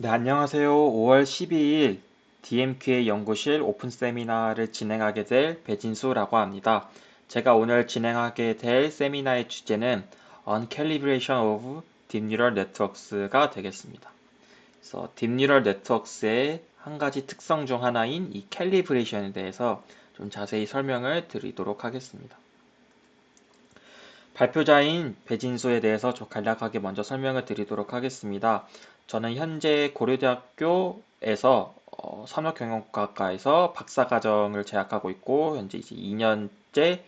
네, 안녕하세요. 5월 12일 DMQA 연구실 오픈 세미나를 진행하게 될 배진수라고 합니다. 제가 오늘 진행하게 될 세미나의 주제는 Uncalibration of Deep Neural Networks가 되겠습니다. 그래서 Deep Neural Networks의 한 가지 특성 중 하나인 이 캘리브레이션에 대해서 좀 자세히 설명을 드리도록 하겠습니다. 발표자인 배진수에 대해서 좀 간략하게 먼저 설명을 드리도록 하겠습니다. 저는 현재 고려대학교에서 산업경영학과에서 박사과정을 재학하고 있고 현재 이제 2년째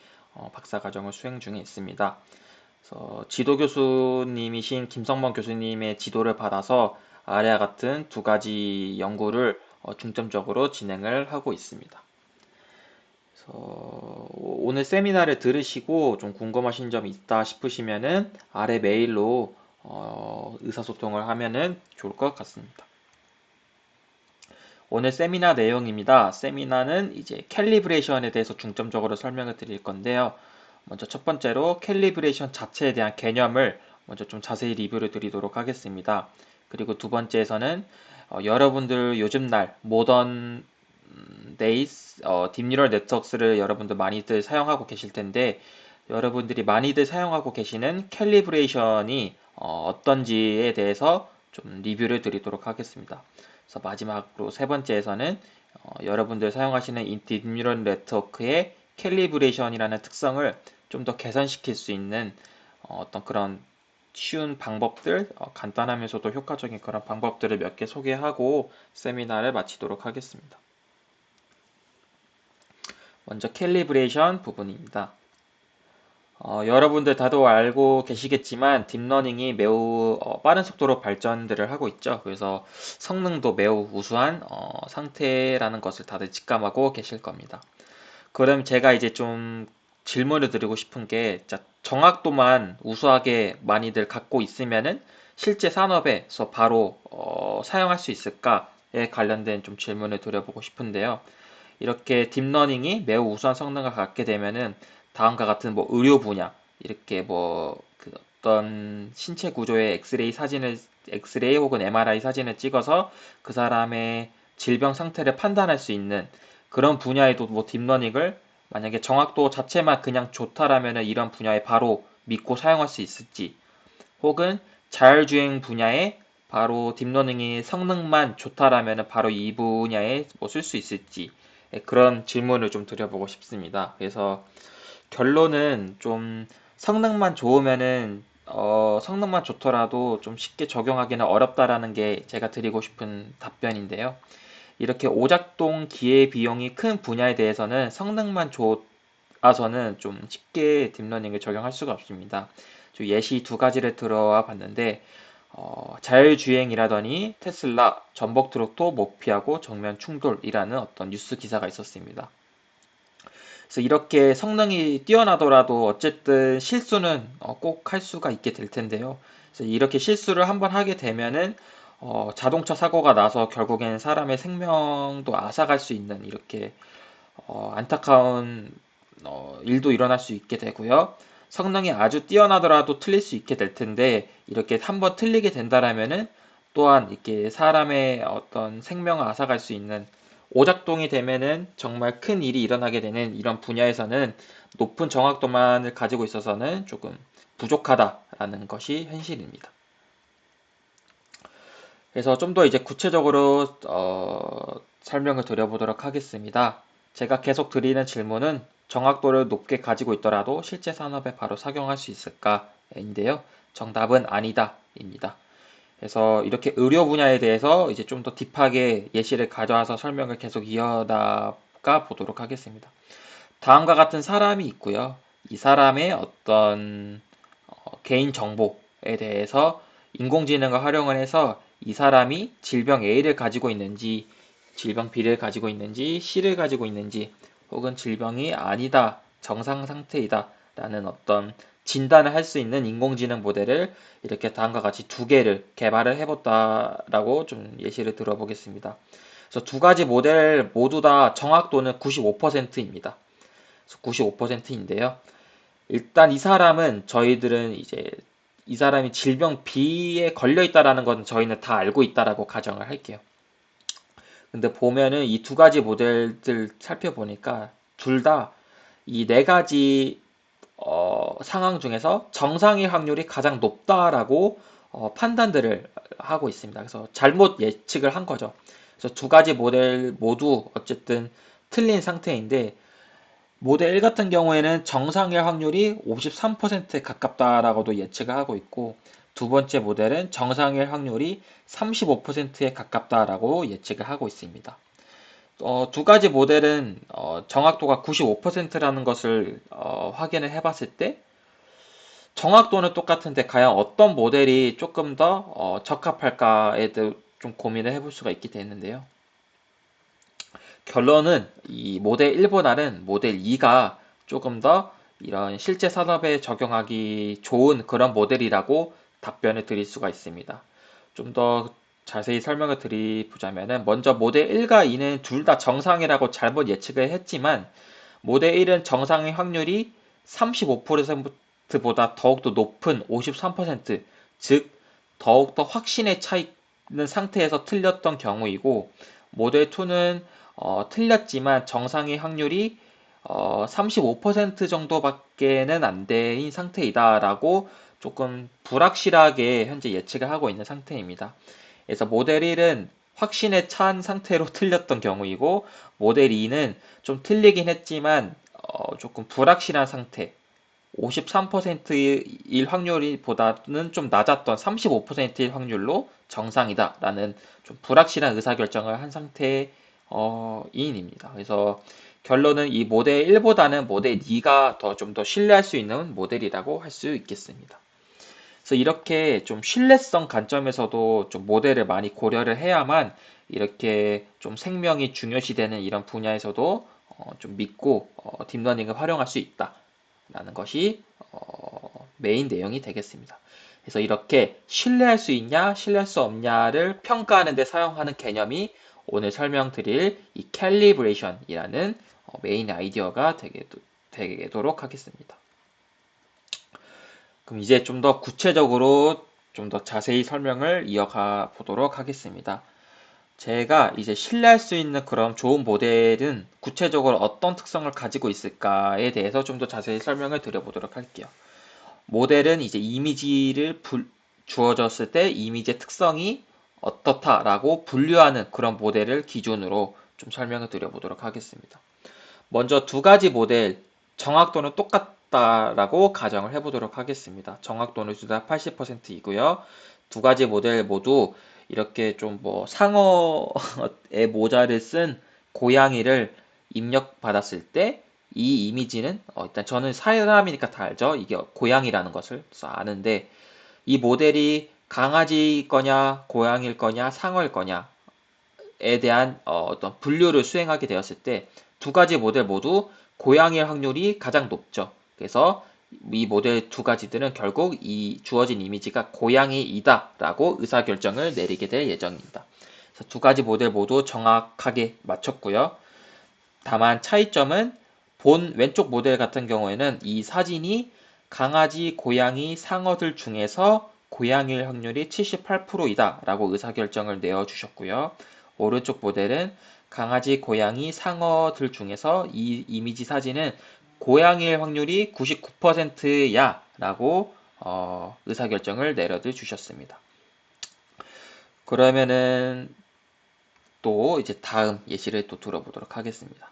박사과정을 수행 중에 있습니다. 그래서 지도 교수님이신 김성범 교수님의 지도를 받아서 아래와 같은 두 가지 연구를 중점적으로 진행을 하고 있습니다. 오늘 세미나를 들으시고 좀 궁금하신 점이 있다 싶으시면은 아래 메일로 의사소통을 하면은 좋을 것 같습니다. 오늘 세미나 내용입니다. 세미나는 이제 캘리브레이션에 대해서 중점적으로 설명을 드릴 건데요. 먼저 첫 번째로 캘리브레이션 자체에 대한 개념을 먼저 좀 자세히 리뷰를 드리도록 하겠습니다. 그리고 두 번째에서는 여러분들 요즘 날 모던 데이스 딥뉴럴 네트워크를 여러분들 많이들 사용하고 계실 텐데 여러분들이 많이들 사용하고 계시는 캘리브레이션이 어떤지에 대해서 좀 리뷰를 드리도록 하겠습니다. 그래서 마지막으로 세 번째에서는 여러분들 사용하시는 딥뉴럴 네트워크의 캘리브레이션이라는 특성을 좀 더 개선시킬 수 있는 어떤 그런 쉬운 방법들, 간단하면서도 효과적인 그런 방법들을 몇 개 소개하고 세미나를 마치도록 하겠습니다. 먼저 캘리브레이션 부분입니다. 여러분들 다도 알고 계시겠지만 딥러닝이 매우 빠른 속도로 발전들을 하고 있죠. 그래서 성능도 매우 우수한 상태라는 것을 다들 직감하고 계실 겁니다. 그럼 제가 이제 좀 질문을 드리고 싶은 게 정확도만 우수하게 많이들 갖고 있으면은 실제 산업에서 바로 사용할 수 있을까에 관련된 좀 질문을 드려보고 싶은데요. 이렇게 딥러닝이 매우 우수한 성능을 갖게 되면은 다음과 같은 뭐 의료 분야 이렇게 뭐그 어떤 신체 구조의 엑스레이 혹은 MRI 사진을 찍어서 그 사람의 질병 상태를 판단할 수 있는 그런 분야에도 뭐 딥러닝을 만약에 정확도 자체만 그냥 좋다라면은 이런 분야에 바로 믿고 사용할 수 있을지 혹은 자율주행 분야에 바로 딥러닝이 성능만 좋다라면 바로 이 분야에 뭐 쓸 수 있을지 그런 질문을 좀 드려보고 싶습니다. 그래서 결론은 좀 성능만 좋으면은 성능만 좋더라도 좀 쉽게 적용하기는 어렵다라는 게 제가 드리고 싶은 답변인데요. 이렇게 오작동 기회 비용이 큰 분야에 대해서는 성능만 좋아서는 좀 쉽게 딥러닝을 적용할 수가 없습니다. 예시 두 가지를 들어와 봤는데 자율주행이라더니 테슬라 전복 트럭도 못 피하고 정면 충돌이라는 어떤 뉴스 기사가 있었습니다. 그래서 이렇게 성능이 뛰어나더라도 어쨌든 실수는 꼭 할 수가 있게 될 텐데요. 그래서 이렇게 실수를 한번 하게 되면은 자동차 사고가 나서 결국엔 사람의 생명도 앗아갈 수 있는 이렇게 안타까운 일도 일어날 수 있게 되고요. 성능이 아주 뛰어나더라도 틀릴 수 있게 될 텐데 이렇게 한번 틀리게 된다라면은 또한 이렇게 사람의 어떤 생명을 앗아갈 수 있는 오작동이 되면은 정말 큰 일이 일어나게 되는 이런 분야에서는 높은 정확도만을 가지고 있어서는 조금 부족하다라는 것이 현실입니다. 그래서 좀 더 이제 구체적으로 설명을 드려보도록 하겠습니다. 제가 계속 드리는 질문은 정확도를 높게 가지고 있더라도 실제 산업에 바로 적용할 수 있을까인데요. 정답은 아니다입니다. 그래서 이렇게 의료 분야에 대해서 이제 좀 더 딥하게 예시를 가져와서 설명을 계속 이어나가 보도록 하겠습니다. 다음과 같은 사람이 있고요. 이 사람의 어떤 개인 정보에 대해서 인공지능을 활용을 해서 이 사람이 질병 A를 가지고 있는지, 질병 B를 가지고 있는지, C를 가지고 있는지, 혹은 질병이 아니다, 정상 상태이다 라는 어떤 진단을 할 수 있는 인공지능 모델을 이렇게 다음과 같이 두 개를 개발을 해봤다라고 좀 예시를 들어보겠습니다. 그래서 두 가지 모델 모두 다 정확도는 95%입니다. 95%인데요. 일단 이 사람은 저희들은 이제 이 사람이 질병 B에 걸려 있다라는 건 저희는 다 알고 있다라고 가정을 할게요. 근데 보면은 이 두 가지 모델들 살펴보니까 둘 다 이 네 가지 상황 중에서 정상일 확률이 가장 높다라고 판단들을 하고 있습니다. 그래서 잘못 예측을 한 거죠. 그래서 두 가지 모델 모두 어쨌든 틀린 상태인데 모델 1 같은 경우에는 정상일 확률이 53%에 가깝다라고도 예측을 하고 있고 두 번째 모델은 정상일 확률이 35%에 가깝다라고 예측을 하고 있습니다. 두 가지 모델은 정확도가 95%라는 것을 확인을 해봤을 때 정확도는 똑같은데 과연 어떤 모델이 조금 더 적합할까에 대해 좀 고민을 해볼 수가 있게 되는데요. 결론은 이 모델 1보다는 모델 2가 조금 더 이런 실제 산업에 적용하기 좋은 그런 모델이라고 답변을 드릴 수가 있습니다. 좀 더 자세히 설명을 드리자면은 먼저 모델 1과 2는 둘 다 정상이라고 잘못 예측을 했지만 모델 1은 정상의 확률이 35%보다 더욱더 높은 53%, 즉 더욱더 확신에 차 있는 상태에서 틀렸던 경우이고 모델 2는 틀렸지만 정상의 확률이 35% 정도밖에는 안 된 상태이다라고 조금 불확실하게 현재 예측을 하고 있는 상태입니다. 그래서 모델 1은 확신에 찬 상태로 틀렸던 경우이고 모델 2는 좀 틀리긴 했지만 조금 불확실한 상태 53%일 확률보다는 좀 낮았던 35%일 확률로 정상이다라는 좀 불확실한 의사결정을 한 상태의 이인입니다. 그래서 결론은 이 모델 1보다는 모델 2가 좀 더 신뢰할 수 있는 모델이라고 할 수 있겠습니다. 그래서 이렇게 좀 신뢰성 관점에서도 좀 모델을 많이 고려를 해야만 이렇게 좀 생명이 중요시되는 이런 분야에서도 좀 믿고 딥러닝을 활용할 수 있다라는 것이 메인 내용이 되겠습니다. 그래서 이렇게 신뢰할 수 있냐, 신뢰할 수 없냐를 평가하는 데 사용하는 개념이 오늘 설명드릴 이 캘리브레이션이라는 메인 아이디어가 되도록 하겠습니다. 그럼 이제 좀 더 구체적으로 좀 더 자세히 설명을 이어가 보도록 하겠습니다. 제가 이제 신뢰할 수 있는 그런 좋은 모델은 구체적으로 어떤 특성을 가지고 있을까에 대해서 좀 더 자세히 설명을 드려보도록 할게요. 모델은 이제 이미지를 주어졌을 때 이미지의 특성이 어떻다라고 분류하는 그런 모델을 기준으로 좀 설명을 드려보도록 하겠습니다. 먼저 두 가지 모델 정확도는 똑같다라고 가정을 해보도록 하겠습니다. 정확도는 둘 다 80%이고요. 두 가지 모델 모두 이렇게 좀 뭐 상어의 모자를 쓴 고양이를 입력받았을 때 이 이미지는 일단 저는 사람이니까 다 알죠. 이게 고양이라는 것을 아는데 이 모델이 강아지 거냐 고양이일 거냐 상어일 거냐에 대한 어떤 분류를 수행하게 되었을 때 두 가지 모델 모두 고양이일 확률이 가장 높죠. 그래서 이 모델 두 가지들은 결국 이 주어진 이미지가 고양이이다라고 의사결정을 내리게 될 예정입니다. 그래서 두 가지 모델 모두 정확하게 맞췄고요. 다만 차이점은 본 왼쪽 모델 같은 경우에는 이 사진이 강아지, 고양이, 상어들 중에서 고양이일 확률이 78%이다 라고 의사결정을 내어주셨고요. 오른쪽 모델은 강아지, 고양이, 상어들 중에서 이 이미지 사진은 고양이일 확률이 99%야 라고 의사결정을 내려드 주셨습니다. 그러면은 또 이제 다음 예시를 또 들어보도록 하겠습니다.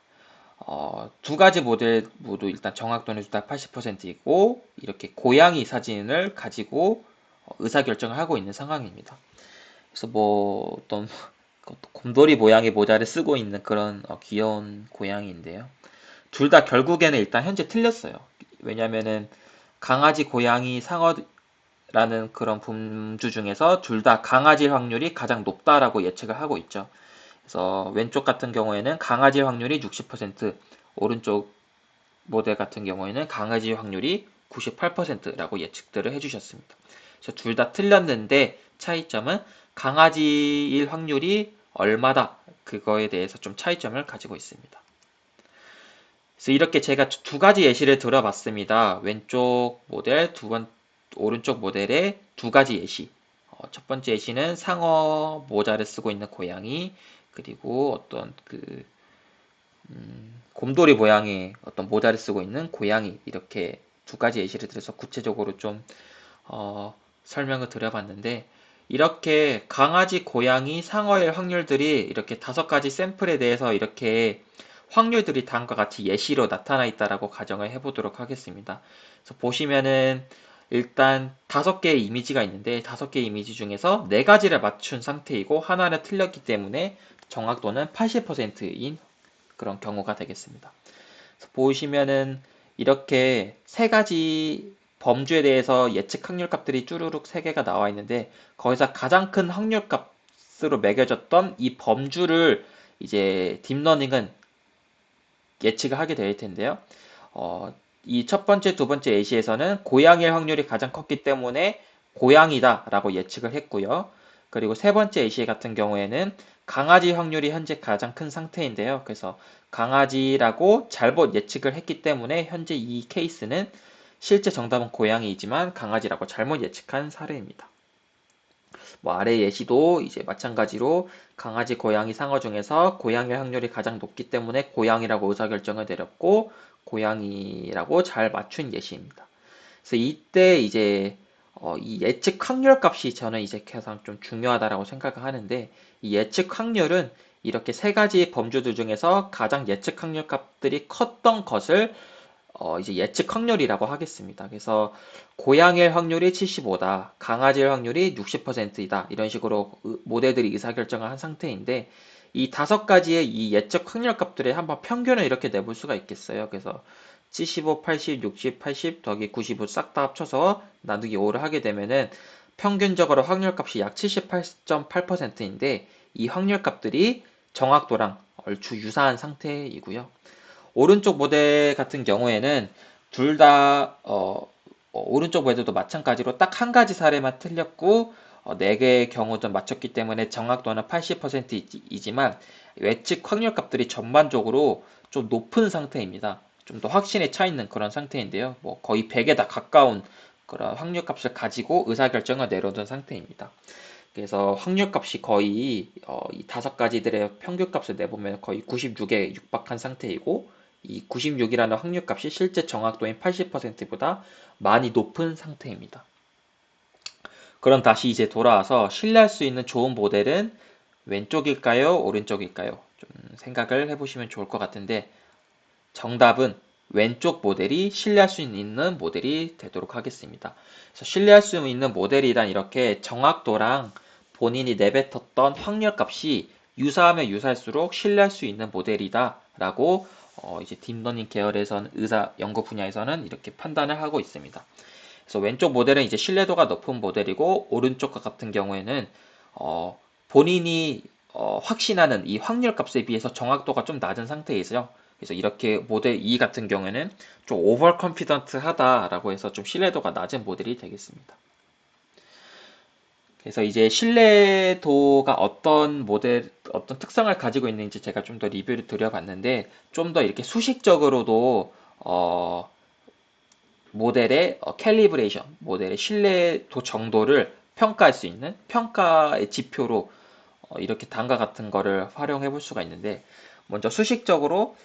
두 가지 모델 모두 일단 정확도는 일단 80%이고 이렇게 고양이 사진을 가지고 의사결정을 하고 있는 상황입니다. 그래서 뭐 어떤 곰돌이 모양의 모자를 쓰고 있는 그런 귀여운 고양이인데요. 둘 다 결국에는 일단 현재 틀렸어요. 왜냐면은 강아지, 고양이, 상어라는 그런 분주 중에서 둘 다 강아지일 확률이 가장 높다라고 예측을 하고 있죠. 그래서 왼쪽 같은 경우에는 강아지 확률이 60%, 오른쪽 모델 같은 경우에는 강아지 확률이 98%라고 예측들을 해주셨습니다. 그래서 둘 다 틀렸는데 차이점은 강아지일 확률이 얼마다 그거에 대해서 좀 차이점을 가지고 있습니다. 그래서 이렇게 제가 두 가지 예시를 들어봤습니다. 왼쪽 모델, 오른쪽 모델의 두 가지 예시. 첫 번째 예시는 상어 모자를 쓰고 있는 고양이, 그리고 어떤 곰돌이 모양의 어떤 모자를 쓰고 있는 고양이, 이렇게 두 가지 예시를 들어서 구체적으로 좀 설명을 드려봤는데, 이렇게 강아지, 고양이, 상어의 확률들이 이렇게 다섯 가지 샘플에 대해서 이렇게 확률들이 다음과 같이 예시로 나타나 있다라고 가정을 해보도록 하겠습니다. 그래서 보시면은 일단 다섯 개의 이미지가 있는데, 다섯 개의 이미지 중에서 네 가지를 맞춘 상태이고 하나는 틀렸기 때문에 정확도는 80%인 그런 경우가 되겠습니다. 그래서 보시면은 이렇게 세 가지 범주에 대해서 예측 확률 값들이 쭈루룩 세 개가 나와 있는데, 거기서 가장 큰 확률 값으로 매겨졌던 이 범주를 이제 딥러닝은 예측을 하게 될 텐데요. 이 첫 번째, 두 번째 예시에서는 고양이의 확률이 가장 컸기 때문에 고양이다 라고 예측을 했고요. 그리고 세 번째 예시 같은 경우에는 강아지 확률이 현재 가장 큰 상태인데요. 그래서 강아지라고 잘못 예측을 했기 때문에 현재 이 케이스는 실제 정답은 고양이이지만 강아지라고 잘못 예측한 사례입니다. 뭐 아래 예시도 이제 마찬가지로 강아지, 고양이, 상어 중에서 고양이 확률이 가장 높기 때문에 고양이라고 의사결정을 내렸고 고양이라고 잘 맞춘 예시입니다. 그래서 이때 이제 이 예측 확률 값이 저는 이제 가장 좀 중요하다라고 생각을 하는데, 이 예측 확률은 이렇게 세 가지 범주들 중에서 가장 예측 확률 값들이 컸던 것을 이제 예측 확률이라고 하겠습니다. 그래서 고양이의 확률이 75다, 강아지의 확률이 60%이다, 이런 식으로 모델들이 의사결정을 한 상태인데, 이 다섯 가지의 이 예측 확률 값들의 한번 평균을 이렇게 내볼 수가 있겠어요. 그래서 75, 80, 60, 80 더하기 95 싹 다 합쳐서 나누기 5를 하게 되면은 평균적으로 확률 값이 약 78.8%인데, 이 확률 값들이 정확도랑 얼추 유사한 상태이고요. 오른쪽 모델 같은 경우에는 둘 다 오른쪽 모델도 마찬가지로 딱 한 가지 사례만 틀렸고 네 개의 경우도 맞췄기 때문에 정확도는 80%이지만 예측 확률 값들이 전반적으로 좀 높은 상태입니다. 좀 더 확신에 차 있는 그런 상태인데요. 뭐 거의 100에 다 가까운 그런 확률 값을 가지고 의사결정을 내려둔 상태입니다. 그래서 확률 값이 거의 이 다섯 가지들의 평균 값을 내보면 거의 96에 육박한 상태이고, 이 96이라는 확률 값이 실제 정확도인 80%보다 많이 높은 상태입니다. 그럼 다시 이제 돌아와서 신뢰할 수 있는 좋은 모델은 왼쪽일까요? 오른쪽일까요? 좀 생각을 해보시면 좋을 것 같은데, 정답은 왼쪽 모델이 신뢰할 수 있는 모델이 되도록 하겠습니다. 그래서 신뢰할 수 있는 모델이란 이렇게 정확도랑 본인이 내뱉었던 확률 값이 유사하면 유사할수록 신뢰할 수 있는 모델이다 라고 이제 딥러닝 계열에서는 의사 연구 분야에서는 이렇게 판단을 하고 있습니다. 그래서 왼쪽 모델은 이제 신뢰도가 높은 모델이고, 오른쪽과 같은 경우에는 본인이 확신하는 이 확률 값에 비해서 정확도가 좀 낮은 상태이죠. 그래서 이렇게 모델 2 같은 경우에는 좀 오버 컨피던트 하다라고 해서 좀 신뢰도가 낮은 모델이 되겠습니다. 그래서 이제 신뢰도가 어떤 모델, 어떤 특성을 가지고 있는지 제가 좀 더 리뷰를 드려봤는데, 좀 더 이렇게 수식적으로도 모델의 캘리브레이션, 모델의 신뢰도 정도를 평가할 수 있는 평가의 지표로 이렇게 다음과 같은 거를 활용해 볼 수가 있는데, 먼저 수식적으로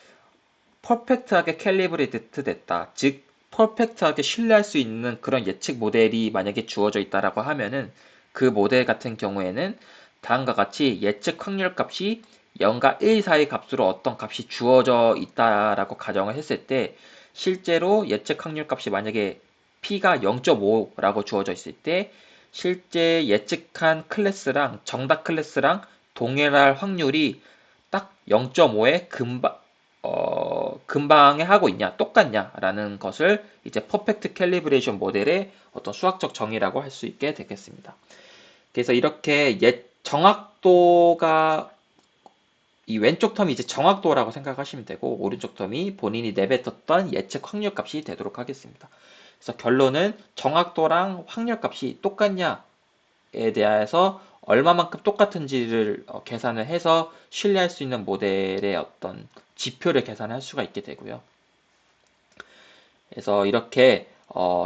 퍼펙트하게 캘리브레이트 됐다, 즉 퍼펙트하게 신뢰할 수 있는 그런 예측 모델이 만약에 주어져 있다라고 하면은, 그 모델 같은 경우에는 다음과 같이 예측 확률 값이 0과 1 사이 값으로 어떤 값이 주어져 있다라고 가정을 했을 때, 실제로 예측 확률 값이 만약에 P가 0.5라고 주어져 있을 때 실제 예측한 클래스랑 정답 클래스랑 동일할 확률이 딱 0.5에 근방에 하고 있냐, 똑같냐라는 것을 이제 퍼펙트 캘리브레이션 모델의 어떤 수학적 정의라고 할 수 있게 되겠습니다. 그래서 이렇게 정확도가, 이 왼쪽 텀이 이제 정확도라고 생각하시면 되고, 오른쪽 텀이 본인이 내뱉었던 예측 확률 값이 되도록 하겠습니다. 그래서 결론은 정확도랑 확률 값이 똑같냐에 대해서 얼마만큼 똑같은지를 계산을 해서 신뢰할 수 있는 모델의 어떤 지표를 계산할 수가 있게 되고요. 그래서 이렇게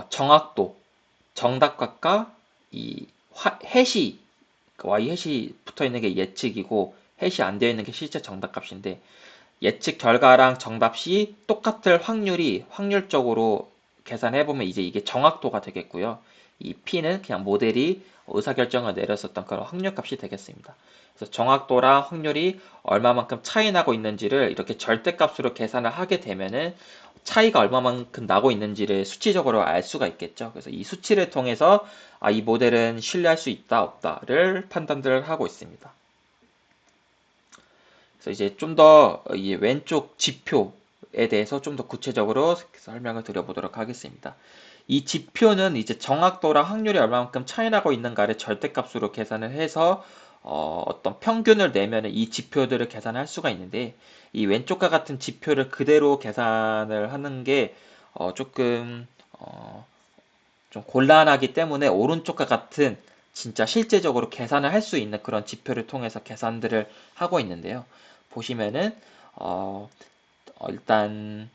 정확도, 정답값과 이 해시, y 해시 붙어 있는 게 예측이고 해시 안 되어 있는 게 실제 정답값인데, 예측 결과랑 정답이 똑같을 확률이 확률적으로 계산해보면 이제 이게 정확도가 되겠고요. 이 P는 그냥 모델이 의사결정을 내렸었던 그런 확률값이 되겠습니다. 그래서 정확도랑 확률이 얼마만큼 차이 나고 있는지를 이렇게 절대값으로 계산을 하게 되면은 차이가 얼마만큼 나고 있는지를 수치적으로 알 수가 있겠죠. 그래서 이 수치를 통해서 이 모델은 신뢰할 수 있다, 없다를 판단을 하고 있습니다. 그래서 이제 좀 더 이 왼쪽 지표에 대해서 좀 더 구체적으로 설명을 드려보도록 하겠습니다. 이 지표는 이제 정확도랑 확률이 얼마만큼 차이 나고 있는가를 절대값으로 계산을 해서 어떤 평균을 내면 이 지표들을 계산할 수가 있는데, 이 왼쪽과 같은 지표를 그대로 계산을 하는 게 조금 좀 곤란하기 때문에 오른쪽과 같은 진짜 실제적으로 계산을 할 수 있는 그런 지표를 통해서 계산들을 하고 있는데요. 보시면은 일단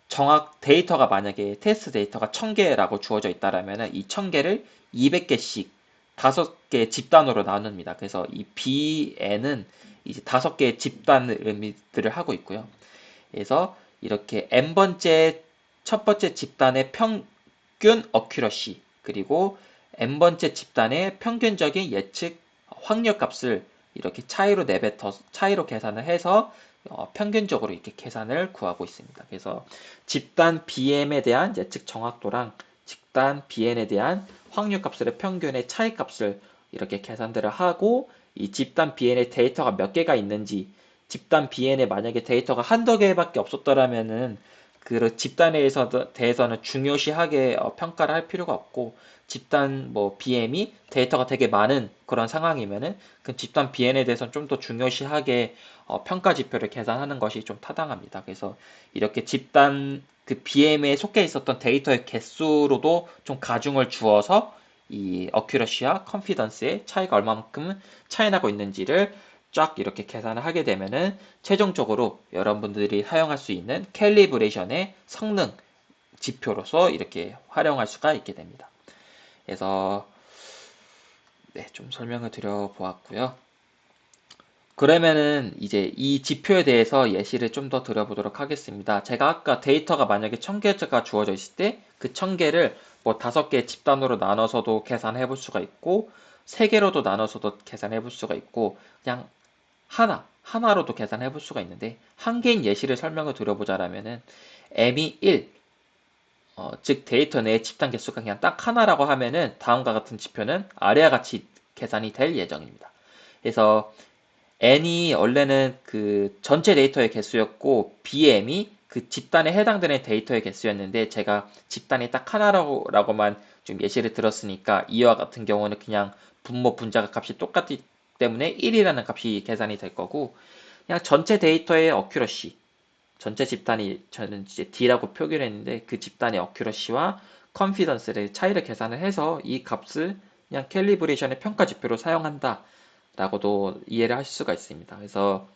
정확 데이터가 만약에 테스트 데이터가 1000개라고 주어져 있다라면은 이 1000개를 200개씩 5개 집단으로 나눕니다. 그래서 이 BN은 이제 5개의 집단을 의미들을 하고 있고요. 그래서 이렇게 n번째 첫 번째 집단의 평균 어큐러시, 그리고 n번째 집단의 평균적인 예측 확률 값을 이렇게 차이로 계산을 해서 평균적으로 이렇게 계산을 구하고 있습니다. 그래서 집단 BM에 대한 예측 정확도랑 집단 BN에 대한 확률 값의 평균의 차이 값을 이렇게 계산들을 하고, 이 집단 BN의 데이터가 몇 개가 있는지, 집단 BN에 만약에 데이터가 한두 개밖에 없었더라면은 그 집단에 대해서는 중요시하게 평가를 할 필요가 없고, 집단 뭐 BM이 데이터가 되게 많은 그런 상황이면은 그 집단 BN에 대해서는 좀 더 중요시하게 평가 지표를 계산하는 것이 좀 타당합니다. 그래서 이렇게 집단 그 BM에 속해 있었던 데이터의 개수로도 좀 가중을 주어서 이 어큐러시와 컨피던스의 차이가 얼마만큼 차이 나고 있는지를 쫙 이렇게 계산을 하게 되면은 최종적으로 여러분들이 사용할 수 있는 캘리브레이션의 성능 지표로서 이렇게 활용할 수가 있게 됩니다. 그래서 네, 좀 설명을 드려보았고요. 그러면은 이제 이 지표에 대해서 예시를 좀 더 드려보도록 하겠습니다. 제가 아까 데이터가 만약에 1000개가 주어져 있을 때 그 1000개를 뭐 5개 집단으로 나눠서도 계산해 볼 수가 있고, 3개로도 나눠서도 계산해 볼 수가 있고, 그냥 하나로도 계산해 볼 수가 있는데, 한 개인 예시를 설명을 드려보자라면은 m이 1, 즉 데이터 내의 집단 개수가 그냥 딱 하나라고 하면은 다음과 같은 지표는 아래와 같이 계산이 될 예정입니다. 그래서 n이 원래는 그 전체 데이터의 개수였고 bm이 그 집단에 해당되는 데이터의 개수였는데, 제가 집단이 딱 하나라고만 좀 예시를 들었으니까 이와 같은 경우는 그냥 분모 분자가 값이 똑같기 때문에 1이라는 값이 계산이 될 거고, 그냥 전체 데이터의 어큐러시, 전체 집단이 저는 이제 D라고 표기를 했는데 그 집단의 어큐러시와 컨피던스를 차이를 계산을 해서 이 값을 그냥 캘리브레이션의 평가 지표로 사용한다 라고도 이해를 하실 수가 있습니다. 그래서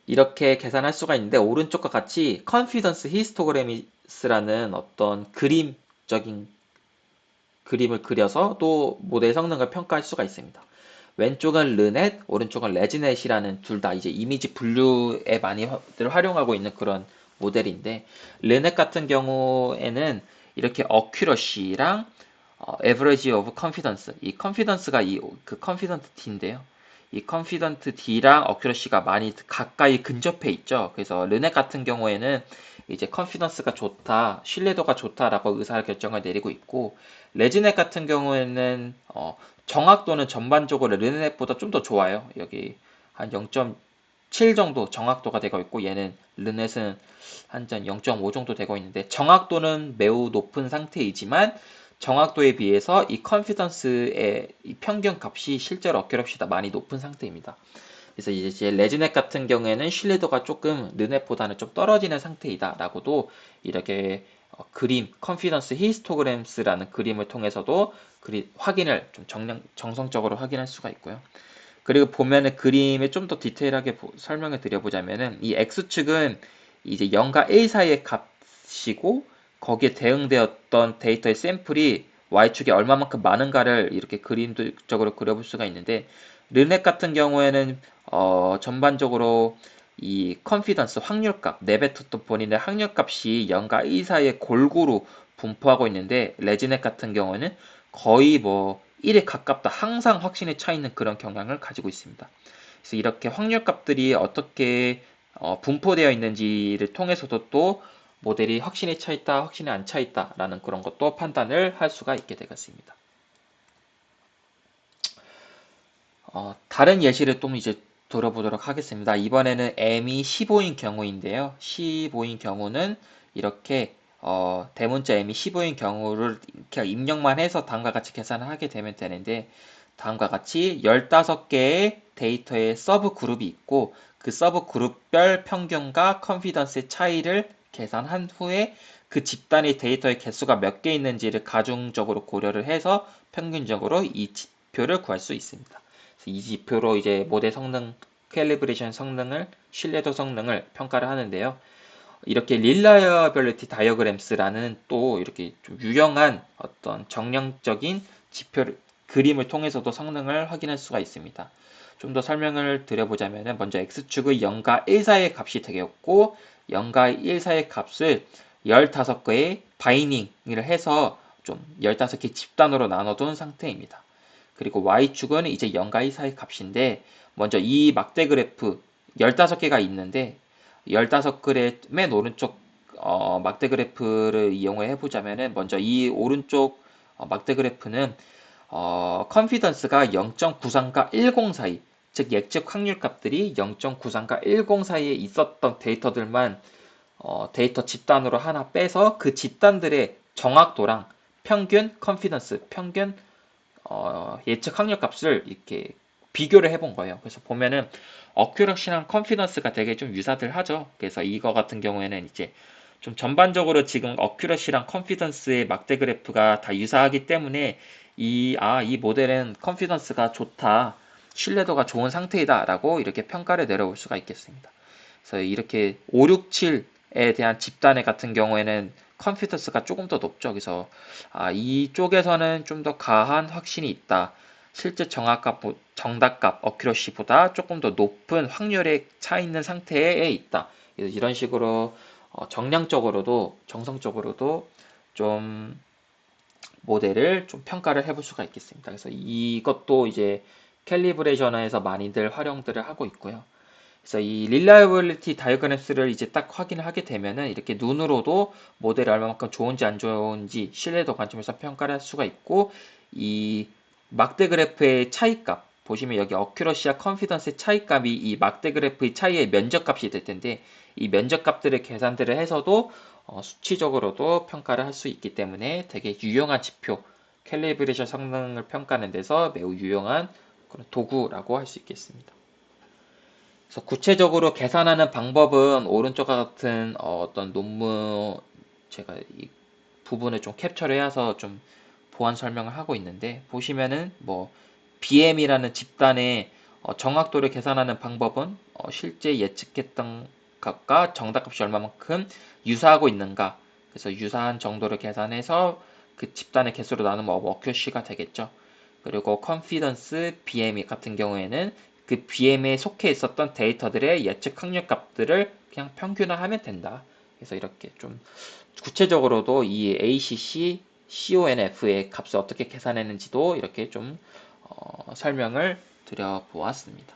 이렇게 계산할 수가 있는데, 오른쪽과 같이 컨피던스 히스토그래미스라는 어떤 그림적인 그림을 그려서 또 모델 성능을 평가할 수가 있습니다. 왼쪽은 르넷, 오른쪽은 레지넷이라는 둘 다 이제 이미지 분류에 많이 활용하고 있는 그런 모델인데, 르넷 같은 경우에는 이렇게 어큐러시랑 average of confidence, 이 confidence가 그 confident D인데요. 이 confident D랑 accuracy가 많이 가까이 근접해 있죠. 그래서 르넷 같은 경우에는 이제 confidence가 좋다, 신뢰도가 좋다라고 의사결정을 내리고 있고, 레지넷 같은 경우에는 정확도는 전반적으로 르넷보다 좀 더 좋아요. 여기 한 0.7 정도 정확도가 되고 있고, 얘는 르넷은 한 0.5 정도 되고 있는데, 정확도는 매우 높은 상태이지만 정확도에 비해서 이 컨피던스의 이 평균 값이 실제로 어큐러시보다 많이 높은 상태입니다. 그래서 이제 레지넷 같은 경우에는 신뢰도가 조금 르넷보다는 좀 떨어지는 상태이다라고도 이렇게 그림, 컨피던스 히스토그램스라는 그림을 통해서도 확인을 좀 정성적으로 확인할 수가 있고요. 그리고 보면은 그림에 좀 더 디테일하게 설명을 드려보자면은 이 X축은 이제 0과 1 사이의 값이고, 거기에 대응되었던 데이터의 샘플이 y축이 얼마만큼 많은가를 이렇게 그림적으로 그려볼 수가 있는데, 르넷 같은 경우에는 전반적으로 이 컨피던스 확률값, 내뱉었던 본인의 확률값이 0과 1 사이에 골고루 분포하고 있는데, 레지넷 같은 경우에는 거의 뭐 1에 가깝다, 항상 확신에 차 있는 그런 경향을 가지고 있습니다. 그래서 이렇게 확률값들이 어떻게 분포되어 있는지를 통해서도 또 모델이 확신에 차 있다, 확신에 안 차 있다라는 그런 것도 판단을 할 수가 있게 되겠습니다. 다른 예시를 좀 이제 들어보도록 하겠습니다. 이번에는 M이 15인 경우인데요. 15인 경우는 이렇게 대문자 M이 15인 경우를 이렇게 입력만 해서 다음과 같이 계산을 하게 되면 되는데, 다음과 같이 15개의 데이터의 서브 그룹이 있고, 그 서브 그룹별 평균과 컨피던스의 차이를 계산한 후에 그 집단의 데이터의 개수가 몇 개 있는지를 가중적으로 고려를 해서 평균적으로 이 지표를 구할 수 있습니다. 이 지표로 이제 모델 성능, 캘리브레이션 성능을, 신뢰도 성능을 평가를 하는데요. 이렇게 릴라이어빌리티 다이어그램스라는 또 이렇게 좀 유용한 어떤 정량적인 지표 그림을 통해서도 성능을 확인할 수가 있습니다. 좀 더 설명을 드려보자면, 먼저 x축의 0과 1 사이의 값이 되겠고, 0과 1 사이의 값을 15개의 바이닝을 해서 좀 15개 집단으로 나눠둔 상태입니다. 그리고 y축은 이제 0과 1 사이 값인데, 먼저 이 막대 그래프 15개가 있는데, 15그램 맨 오른쪽 막대 그래프를 이용해 보자면은, 먼저 이 오른쪽 막대 그래프는 컨피던스가 0.93과 10 사이, 즉 예측 확률 값들이 0.93과 10 사이에 있었던 데이터들만 데이터 집단으로 하나 빼서 그 집단들의 정확도랑 평균 컨피던스, 평균 예측 확률 값을 이렇게 비교를 해본 거예요. 그래서 보면은 어큐러시랑 컨피던스가 되게 좀 유사들 하죠. 그래서 이거 같은 경우에는 이제 좀 전반적으로 지금 어큐러시랑 컨피던스의 막대 그래프가 다 유사하기 때문에 이 모델은 컨피던스가 좋다, 신뢰도가 좋은 상태이다 라고 이렇게 평가를 내려볼 수가 있겠습니다. 그래서 이렇게 5, 6, 7에 대한 집단의 같은 경우에는 컨피던스가 조금 더 높죠. 그래서 이쪽에서는 좀 더 가한 확신이 있다. 실제 정답값, 어큐러시보다 조금 더 높은 확률에 차 있는 상태에 있다. 이런 식으로 정량적으로도 정성적으로도 좀 모델을 좀 평가를 해볼 수가 있겠습니다. 그래서 이것도 이제 캘리브레이션에서 많이들 활용들을 하고 있고요. 그래서 이 릴라이어빌리티 다이어그램스를 이제 딱 확인을 하게 되면은 이렇게 눈으로도 모델이 얼마만큼 좋은지 안 좋은지 신뢰도 관점에서 평가를 할 수가 있고, 이 막대 그래프의 차이값 보시면 여기 어큐러시와 컨피던스의 차이값이 이 막대 그래프의 차이의 면적값이 될 텐데, 이 면적값들을 계산들을 해서도 수치적으로도 평가를 할 수 있기 때문에 되게 유용한 지표, 캘리브레이션 성능을 평가하는 데서 매우 유용한 그런 도구라고 할 수 있겠습니다. 그래서 구체적으로 계산하는 방법은 오른쪽과 같은 어떤 논문, 제가 이 부분을 좀 캡처를 해서 좀 보완 설명을 하고 있는데, 보시면은 뭐 BM이라는 집단의 정확도를 계산하는 방법은 실제 예측했던 값과 정답값이 얼마만큼 유사하고 있는가, 그래서 유사한 정도를 계산해서 그 집단의 개수로 나누면 어큐시가 되겠죠. 그리고 컨피던스 BM 같은 경우에는 그 BM에 속해 있었던 데이터들의 예측 확률 값들을 그냥 평균화하면 된다. 그래서 이렇게 좀 구체적으로도 이 ACC, CONF의 값을 어떻게 계산했는지도 이렇게 좀 설명을 드려보았습니다.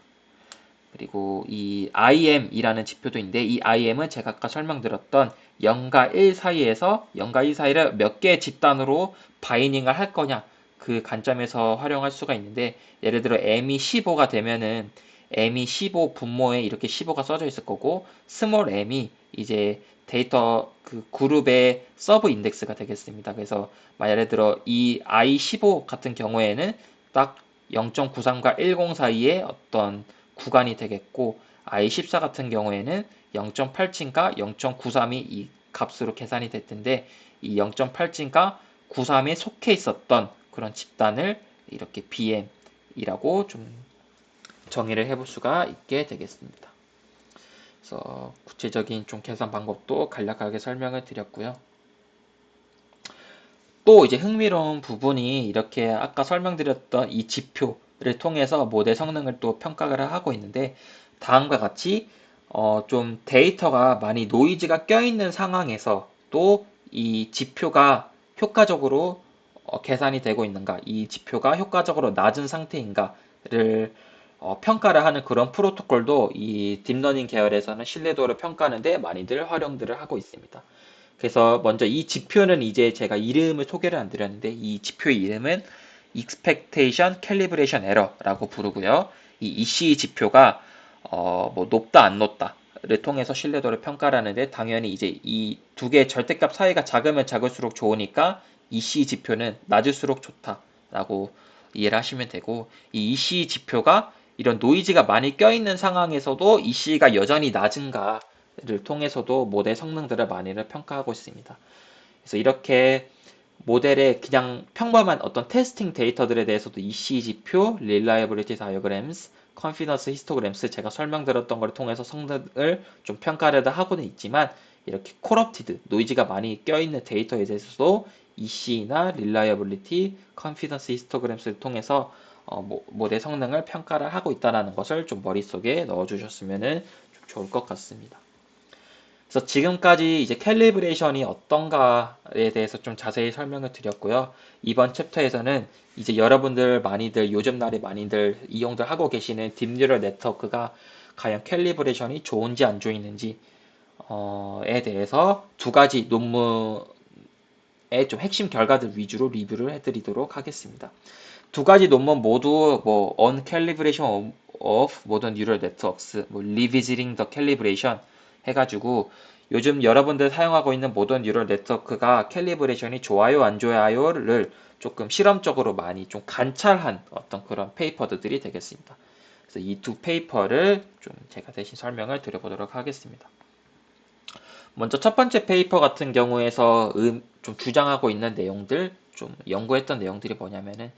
그리고 이 IM이라는 지표도 있는데, 이 IM은 제가 아까 설명드렸던 0과 1 사이에서 0과 1 사이를 몇 개의 집단으로 바이닝을 할 거냐, 그 관점에서 활용할 수가 있는데, 예를 들어 M이 15가 되면은 M이 15 분모에 이렇게 15가 써져 있을 거고, 스몰 m이 이제 데이터 그 그룹의 서브 인덱스가 되겠습니다. 그래서 예를 들어 이 I15 같은 경우에는 딱 0.93과 10 사이에 어떤 구간이 되겠고, I14 같은 경우에는 0.87과 0.93이 이 값으로 계산이 될 텐데, 이 0.87과 93에 속해 있었던 그런 집단을 이렇게 BM이라고 좀 정의를 해볼 수가 있게 되겠습니다. 그래서 구체적인 좀 계산 방법도 간략하게 설명을 드렸고요. 또 이제 흥미로운 부분이 이렇게 아까 설명드렸던 이 지표를 통해서 모델 성능을 또 평가를 하고 있는데 다음과 같이 좀 데이터가 많이 노이즈가 껴있는 상황에서 또 이 지표가 효과적으로 계산이 되고 있는가, 이 지표가 효과적으로 낮은 상태인가를 평가를 하는 그런 프로토콜도 이 딥러닝 계열에서는 신뢰도를 평가하는데 많이들 활용들을 하고 있습니다. 그래서 먼저 이 지표는 이제 제가 이름을 소개를 안 드렸는데 이 지표의 이름은 Expectation Calibration Error라고 부르고요. 이 EC 지표가 뭐 높다 안 높다를 통해서 신뢰도를 평가를 하는데 당연히 이제 이 두 개의 절대값 사이가 작으면 작을수록 좋으니까 EC 지표는 낮을수록 좋다라고 이해를 하시면 되고 이 EC 지표가 이런 노이즈가 많이 껴있는 상황에서도 EC가 여전히 낮은가를 통해서도 모델 성능들을 많이를 평가하고 있습니다. 그래서 이렇게 모델의 그냥 평범한 어떤 테스팅 데이터들에 대해서도 EC 지표, Reliability Diagrams, Confidence Histograms 제가 설명드렸던 걸 통해서 성능을 좀 평가를 하고는 있지만 이렇게 Corrupted, 노이즈가 많이 껴있는 데이터에 대해서도 EC나 Reliability, Confidence Histograms를 통해서 모델 성능을 평가를 하고 있다는 것을 좀 머릿속에 넣어주셨으면 좀 좋을 것 같습니다. 그래서 지금까지 이제 캘리브레이션이 어떤가에 대해서 좀 자세히 설명을 드렸고요. 이번 챕터에서는 이제 여러분들 많이들 요즘 날에 많이들 이용들 하고 계시는 딥뉴럴 네트워크가 과연 캘리브레이션이 좋은지 안 좋은지에 대해서 두 가지 논문의 좀 핵심 결과들 위주로 리뷰를 해드리도록 하겠습니다. 두 가지 논문 모두 뭐 On Calibration of Modern Neural Networks, 뭐 Revisiting the Calibration 해가지고 요즘 여러분들 사용하고 있는 모던 뉴럴 네트워크가 캘리브레이션이 좋아요 안 좋아요를 조금 실험적으로 많이 좀 관찰한 어떤 그런 페이퍼들이 되겠습니다. 그래서 이 두 페이퍼를 좀 제가 대신 설명을 드려보도록 하겠습니다. 먼저 첫 번째 페이퍼 같은 경우에서 좀 주장하고 있는 내용들, 좀 연구했던 내용들이 뭐냐면은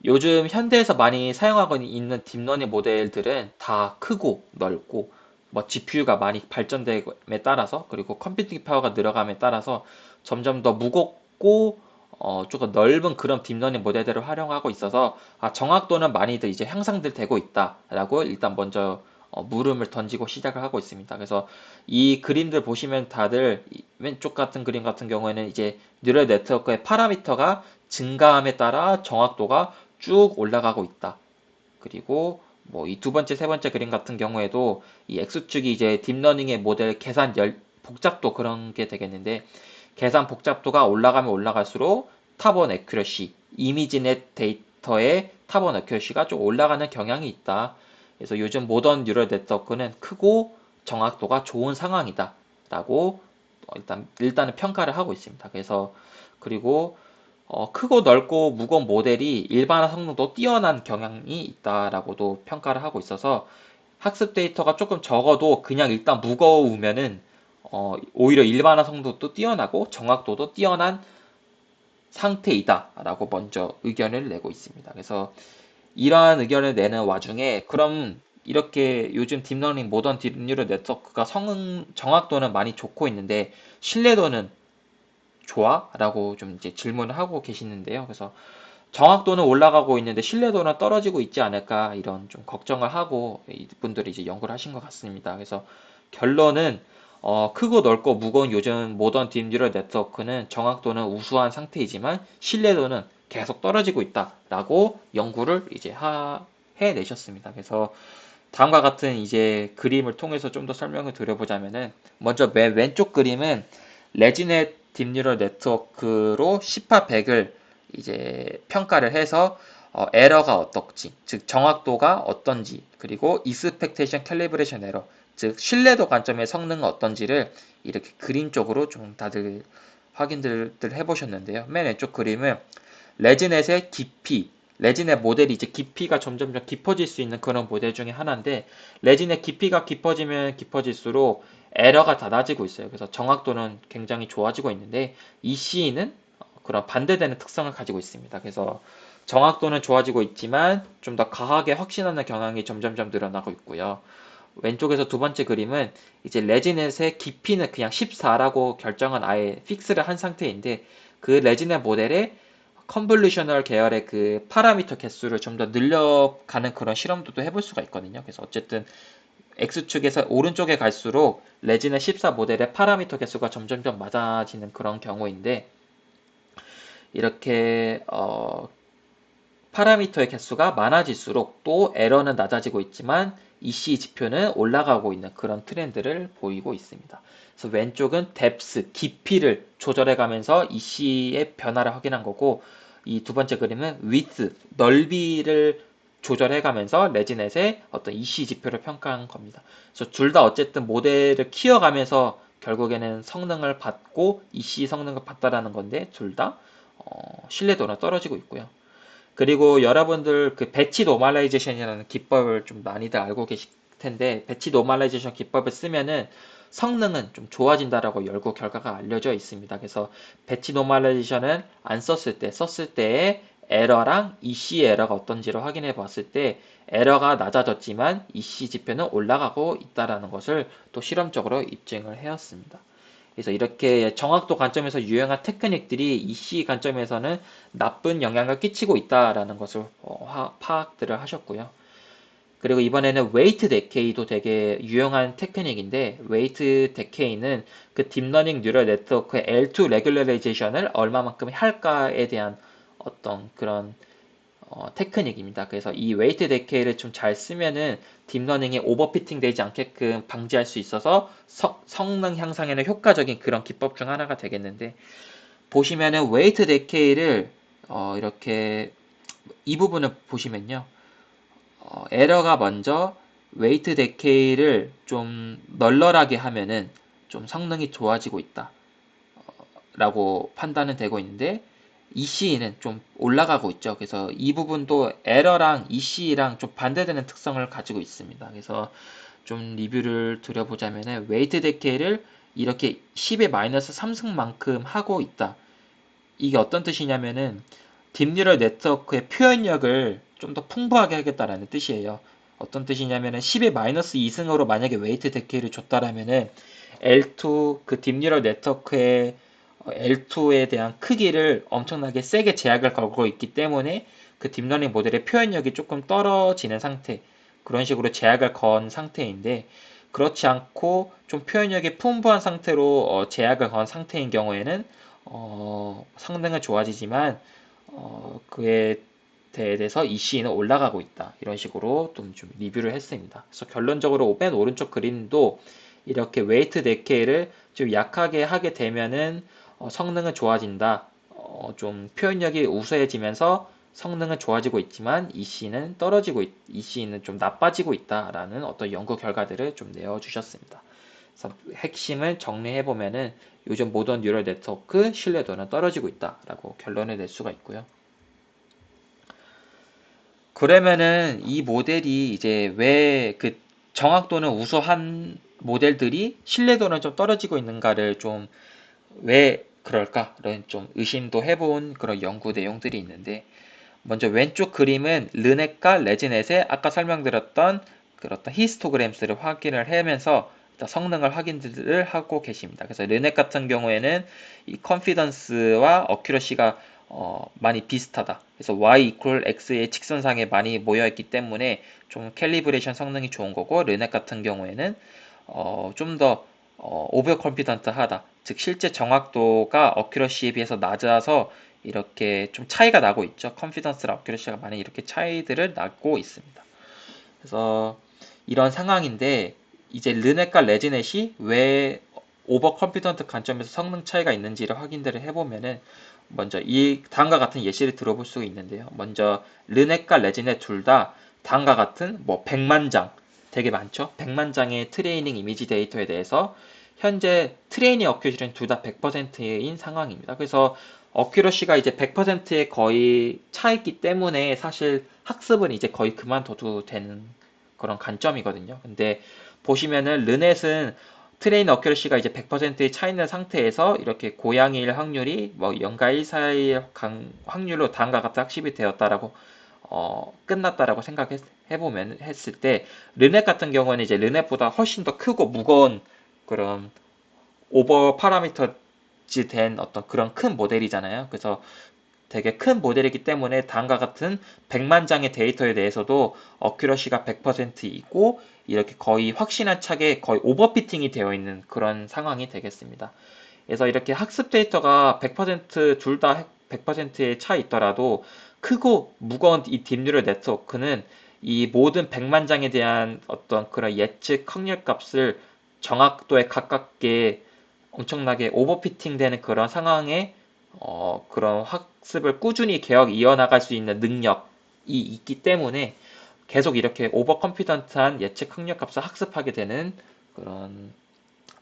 요즘 현대에서 많이 사용하고 있는 딥러닝 모델들은 다 크고 넓고 뭐 GPU가 많이 발전됨에 따라서 그리고 컴퓨팅 파워가 늘어감에 따라서 점점 더 무겁고 조금 넓은 그런 딥러닝 모델들을 활용하고 있어서 정확도는 많이들 이제 향상들 되고 있다라고 일단 먼저 물음을 던지고 시작을 하고 있습니다. 그래서 이 그림들 보시면 다들 왼쪽 같은 그림 같은 경우에는 이제 뉴럴 네트워크의 파라미터가 증가함에 따라 정확도가 쭉 올라가고 있다. 그리고 뭐 이 두 번째, 세 번째 그림 같은 경우에도 이 X축이 이제 딥러닝의 모델 계산 복잡도 그런 게 되겠는데 계산 복잡도가 올라가면 올라갈수록 탑원 애큐러시, 이미지넷 데이터의 탑원 애큐러시가 좀 올라가는 경향이 있다. 그래서 요즘 모던 뉴럴 네트워크는 크고 정확도가 좋은 상황이다. 라고 일단은 평가를 하고 있습니다. 그래서 그리고 크고 넓고 무거운 모델이 일반화 성능도 뛰어난 경향이 있다라고도 평가를 하고 있어서 학습 데이터가 조금 적어도 그냥 일단 무거우면은 오히려 일반화 성능도 뛰어나고 정확도도 뛰어난 상태이다라고 먼저 의견을 내고 있습니다. 그래서 이러한 의견을 내는 와중에 그럼 이렇게 요즘 딥러닝 모던 딥뉴럴 네트워크가 성능 정확도는 많이 좋고 있는데 신뢰도는 좋아? 라고 좀 이제 질문을 하고 계시는데요. 그래서 정확도는 올라가고 있는데 신뢰도는 떨어지고 있지 않을까 이런 좀 걱정을 하고 이분들이 이제 연구를 하신 것 같습니다. 그래서 결론은 크고 넓고 무거운 요즘 모던 딥뉴럴 네트워크는 정확도는 우수한 상태이지만 신뢰도는 계속 떨어지고 있다라고 연구를 이제 해내셨습니다. 그래서 다음과 같은 이제 그림을 통해서 좀 더 설명을 드려보자면은 먼저 맨 왼쪽 그림은 레지넷 딥뉴럴 네트워크로 10화 100을 이제 평가를 해서 에러가 어떨지, 즉 정확도가 어떤지, 그리고 익스펙테이션 캘리브레이션 에러, 즉 신뢰도 관점의 성능은 어떤지를 이렇게 그림 쪽으로 좀 다들 확인들 해보셨는데요. 맨 왼쪽 그림은 레지넷의 깊이, 레지넷 모델이 이제 깊이가 점점 깊어질 수 있는 그런 모델 중에 하나인데 레지넷 깊이가 깊어지면 깊어질수록 에러가 다 낮아지고 있어요. 그래서 정확도는 굉장히 좋아지고 있는데 EC는 그런 반대되는 특성을 가지고 있습니다. 그래서 정확도는 좋아지고 있지만 좀 더 과하게 확신하는 경향이 점점점 늘어나고 있고요. 왼쪽에서 두 번째 그림은 이제 레지넷의 깊이는 그냥 14라고 결정은 아예 픽스를 한 상태인데 그 레지넷 모델의 컨볼루셔널 계열의 그 파라미터 개수를 좀 더 늘려가는 그런 실험도 또 해볼 수가 있거든요. 그래서 어쨌든 X축에서 오른쪽에 갈수록 레지넷 14 모델의 파라미터 개수가 점점점 많아지는 그런 경우인데, 이렇게 파라미터의 개수가 많아질수록 또 에러는 낮아지고 있지만 EC 지표는 올라가고 있는 그런 트렌드를 보이고 있습니다. 그래서 왼쪽은 depth, 깊이를 조절해 가면서 EC의 변화를 확인한 거고, 이 두 번째 그림은 width, 넓이를 조절해 가면서 레지넷의 어떤 EC 지표를 평가한 겁니다. 그래서 둘 다 어쨌든 모델을 키워가면서 결국에는 성능을 받고 EC 성능을 받다라는 건데, 둘 다 신뢰도는 떨어지고 있고요. 그리고 여러분들 그 배치 노멀라이제이션이라는 기법을 좀 많이들 알고 계실 텐데, 배치 노멀라이제이션 기법을 쓰면은 성능은 좀 좋아진다라고 연구 결과가 알려져 있습니다. 그래서 배치 노멀라이제이션은 안 썼을 때의 에러랑 EC 에러가 어떤지를 확인해 봤을 때 에러가 낮아졌지만 EC 지표는 올라가고 있다라는 것을 또 실험적으로 입증을 해왔습니다. 그래서 이렇게 정확도 관점에서 유용한 테크닉들이 EC 관점에서는 나쁜 영향을 끼치고 있다라는 것을 파악들을 하셨고요. 그리고 이번에는 웨이트 데케이도 되게 유용한 테크닉인데, 웨이트 데케이는 그 딥러닝 뉴럴 네트워크의 L2 레귤러라이제이션을 얼마만큼 할까에 대한 어떤 그런 테크닉입니다. 그래서 이 웨이트 데케이를 좀 잘 쓰면은 딥러닝이 오버피팅 되지 않게끔 방지할 수 있어서 성능 향상에는 효과적인 그런 기법 중 하나가 되겠는데, 보시면은 웨이트 데케이를 이렇게 이 부분을 보시면요. 에러가 먼저 웨이트 데케이를 좀 널널하게 하면은 좀 성능이 좋아지고 있다 라고 판단은 되고 있는데, EC는 좀 올라가고 있죠. 그래서 이 부분도 에러랑 EC랑 좀 반대되는 특성을 가지고 있습니다. 그래서 좀 리뷰를 드려보자면은 웨이트 데케이를 이렇게 10의 마이너스 3승만큼 하고 있다. 이게 어떤 뜻이냐면은 딥뉴럴 네트워크의 표현력을 좀 더 풍부하게 하겠다라는 뜻이에요. 어떤 뜻이냐면은 10의 마이너스 2승으로 만약에 웨이트 데케이를 줬다라면은 L2 그 딥뉴럴 네트워크의 L2에 대한 크기를 엄청나게 세게 제약을 걸고 있기 때문에 그 딥러닝 모델의 표현력이 조금 떨어지는 상태, 그런 식으로 제약을 건 상태인데, 그렇지 않고 좀 표현력이 풍부한 상태로 제약을 건 상태인 경우에는 성능은 좋아지지만 그에 대해서 EC는 올라가고 있다. 이런 식으로 좀 리뷰를 했습니다. 그래서 결론적으로 맨 오른쪽 그림도 이렇게 웨이트 데케이를 좀 약하게 하게 되면은 성능은 좋아진다. 좀 표현력이 우수해지면서 성능은 좋아지고 있지만 EC는 좀 나빠지고 있다라는 어떤 연구 결과들을 좀 내어주셨습니다. 그래서 핵심을 정리해 보면은 요즘 모던 뉴럴 네트워크 신뢰도는 떨어지고 있다라고 결론을 낼 수가 있고요. 그러면은 이 모델이 이제 왜 그 정확도는 우수한 모델들이 신뢰도는 좀 떨어지고 있는가를 좀 왜 그럴까라는 좀 의심도 해본 그런 연구 내용들이 있는데, 먼저 왼쪽 그림은 르넷과 레지넷의 아까 설명드렸던 그런 히스토그램스를 확인을 하면서 성능을 확인을 하고 계십니다. 그래서 르넷 같은 경우에는 이 컨피던스와 어큐러시가 많이 비슷하다. 그래서 y equal x의 직선상에 많이 모여있기 때문에 좀 캘리브레이션 성능이 좋은 거고, 르넷 같은 경우에는 좀 더 오버 컨피던트 하다. 즉 실제 정확도가 어큐러시에 비해서 낮아서 이렇게 좀 차이가 나고 있죠. 컨피던스랑 어큐러시가 많이 이렇게 차이들을 나고 있습니다. 그래서 이런 상황인데, 이제 르넷과 레지넷이 왜 오버 컨피던트 관점에서 성능 차이가 있는지를 확인들을 해보면은, 먼저 이 다음과 같은 예시를 들어볼 수 있는데요. 먼저 르넷과 레지넷 둘 다 다음과 같은 뭐 100만 장, 되게 많죠. 100만 장의 트레이닝 이미지 데이터에 대해서 현재 트레이닝 어큐러시는 둘 다 100%인 상황입니다. 그래서 어큐러시가 이제 100%에 거의 차 있기 때문에 사실 학습은 이제 거의 그만둬도 되는 그런 관점이거든요. 근데 보시면은 르넷은 트레인 어큐러시가 이제 100%의 차 있는 상태에서 이렇게 고양이일 확률이 뭐 0과 1 사이의 확률로 다음과 같은 학습이 되었다라고 끝났다라고 생각해보면 했을 때, 르넷 같은 경우는 이제 르넷보다 훨씬 더 크고 무거운 그런 오버 파라미터 된 어떤 그런 큰 모델이잖아요. 그래서 되게 큰 모델이기 때문에 다음과 같은 100만 장의 데이터에 대해서도 어큐러시가 100%이고 이렇게 거의 확신한 척에 거의 오버피팅이 되어 있는 그런 상황이 되겠습니다. 그래서 이렇게 학습 데이터가 100%둘 다 100%의 차 있더라도 크고 무거운 이 딥뉴럴 네트워크는 이 모든 100만 장에 대한 어떤 그런 예측 확률 값을 정확도에 가깝게 엄청나게 오버피팅 되는 그런 상황에 그런 학습을 꾸준히 계속 이어나갈 수 있는 능력이 있기 때문에 계속 이렇게 오버 컨피던트한 예측 확률 값을 학습하게 되는 그런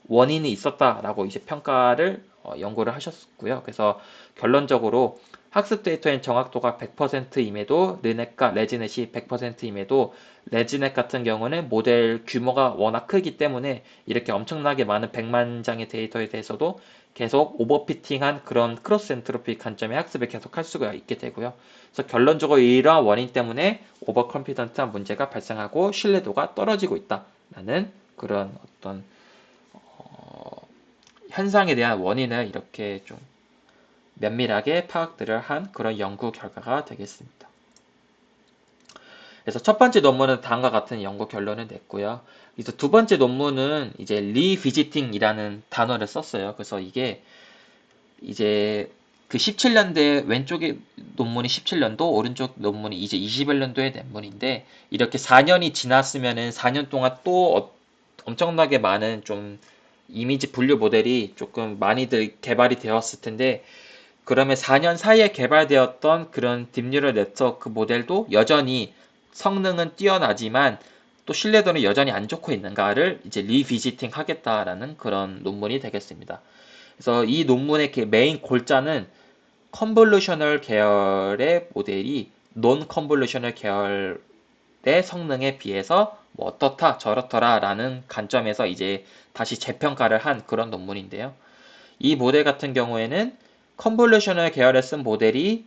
원인이 있었다라고 이제 평가를 연구를 하셨고요. 그래서 결론적으로 학습 데이터의 정확도가 100%임에도 르넷과 레지넷이 100%임에도 레지넷 같은 경우는 모델 규모가 워낙 크기 때문에 이렇게 엄청나게 많은 100만 장의 데이터에 대해서도 계속 오버피팅한 그런 크로스 엔트로피 관점의 학습을 계속 할 수가 있게 되고요. 그래서 결론적으로 이러한 원인 때문에 오버 컨피던트한 문제가 발생하고 신뢰도가 떨어지고 있다라는 그런 어떤 현상에 대한 원인을 이렇게 좀 면밀하게 파악들을 한 그런 연구 결과가 되겠습니다. 그래서 첫 번째 논문은 다음과 같은 연구 결론을 냈고요. 그래서 두 번째 논문은 이제 리비지팅이라는 단어를 썼어요. 그래서 이게 이제 그 17년도에 왼쪽에 논문이 17년도, 오른쪽 논문이 이제 21년도의 논문인데 이렇게 4년이 지났으면은 4년 동안 또 엄청나게 많은 좀 이미지 분류 모델이 조금 많이들 개발이 되었을 텐데 그러면 4년 사이에 개발되었던 그런 딥뉴럴 네트워크 모델도 여전히 성능은 뛰어나지만 또 신뢰도는 여전히 안 좋고 있는가를 이제 리비지팅 하겠다라는 그런 논문이 되겠습니다. 그래서 이 논문의 메인 골자는 컨볼루셔널 계열의 모델이 논 컨볼루셔널 계열의 성능에 비해서 뭐 어떻다 저렇더라 라는 관점에서 이제 다시 재평가를 한 그런 논문인데요. 이 모델 같은 경우에는 컨볼루셔널 계열에 쓴 모델이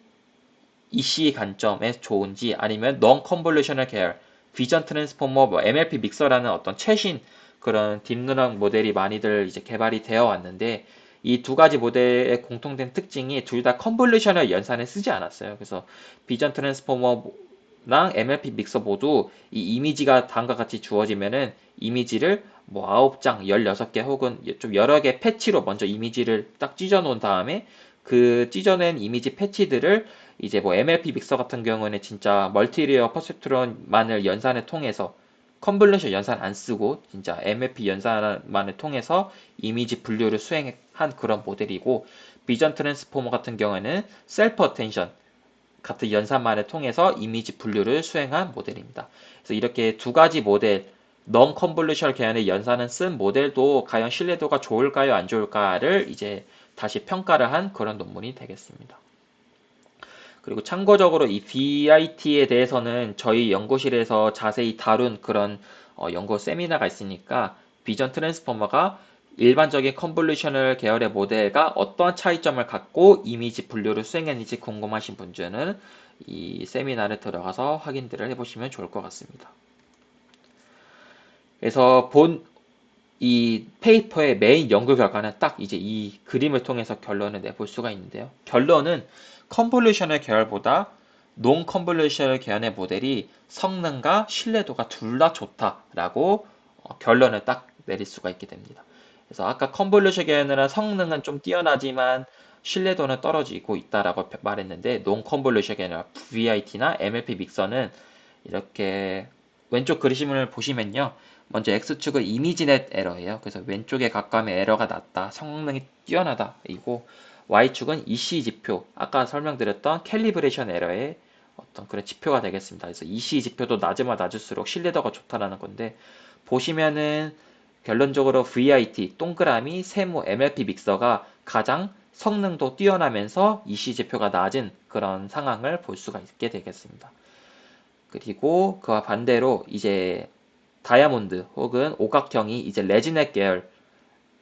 EC 관점에 좋은지 아니면 non 컨볼루셔널 계열, 비전 트랜스포머, 뭐 MLP 믹서라는 어떤 최신 그런 딥뉴럴 모델이 많이들 이제 개발이 되어 왔는데 이 두 가지 모델의 공통된 특징이 둘 다 컨볼루셔널 연산을 쓰지 않았어요. 그래서 비전 트랜스포머랑 MLP 믹서 모두 이 이미지가 다음과 같이 주어지면은 이미지를 뭐 9장, 16개 혹은 좀 여러 개 패치로 먼저 이미지를 딱 찢어 놓은 다음에 그 찢어낸 이미지 패치들을 이제 뭐 MLP 믹서 같은 경우는 진짜 멀티레이어 퍼셉트론만을 연산을 통해서 컨볼루션 연산 안 쓰고 진짜 MLP 연산만을 통해서 이미지 분류를 수행한 그런 모델이고 비전 트랜스포머 같은 경우에는 셀프 어텐션 같은 연산만을 통해서 이미지 분류를 수행한 모델입니다. 그래서 이렇게 두 가지 모델 non 컨볼루션 계열의 연산을 쓴 모델도 과연 신뢰도가 좋을까요 안 좋을까를 이제 다시 평가를 한 그런 논문이 되겠습니다. 그리고 참고적으로 이 BIT에 대해서는 저희 연구실에서 자세히 다룬 그런 연구 세미나가 있으니까 비전 트랜스포머가 일반적인 컨볼루셔널 계열의 모델과 어떠한 차이점을 갖고 이미지 분류를 수행했는지 궁금하신 분들은 이 세미나를 들어가서 확인들을 해보시면 좋을 것 같습니다. 그래서 이 페이퍼의 메인 연구 결과는 딱 이제 이 그림을 통해서 결론을 내볼 수가 있는데요. 결론은 컨볼루셔널 계열보다 논 컨볼루셔널 계열의 모델이 성능과 신뢰도가 둘 다 좋다라고 결론을 딱 내릴 수가 있게 됩니다. 그래서 아까 컨볼루션 계열은 성능은 좀 뛰어나지만 신뢰도는 떨어지고 있다라고 말했는데 논 컨볼루션 계열 VIT나 MLP 믹서는 이렇게 왼쪽 그림을 보시면요. 먼저 X축은 이미지넷 에러예요. 그래서 왼쪽에 가까우면 에러가 낮다. 성능이 뛰어나다. 이고 Y축은 EC 지표. 아까 설명드렸던 캘리브레이션 에러의 어떤 그런 지표가 되겠습니다. 그래서 EC 지표도 낮으면 낮을수록 신뢰도가 좋다라는 건데 보시면은 결론적으로 VIT, 동그라미, 세모, MLP 믹서가 가장 성능도 뛰어나면서 EC 지표가 낮은 그런 상황을 볼 수가 있게 되겠습니다. 그리고 그와 반대로 이제 다이아몬드 혹은 오각형이 이제 레지넷 계열,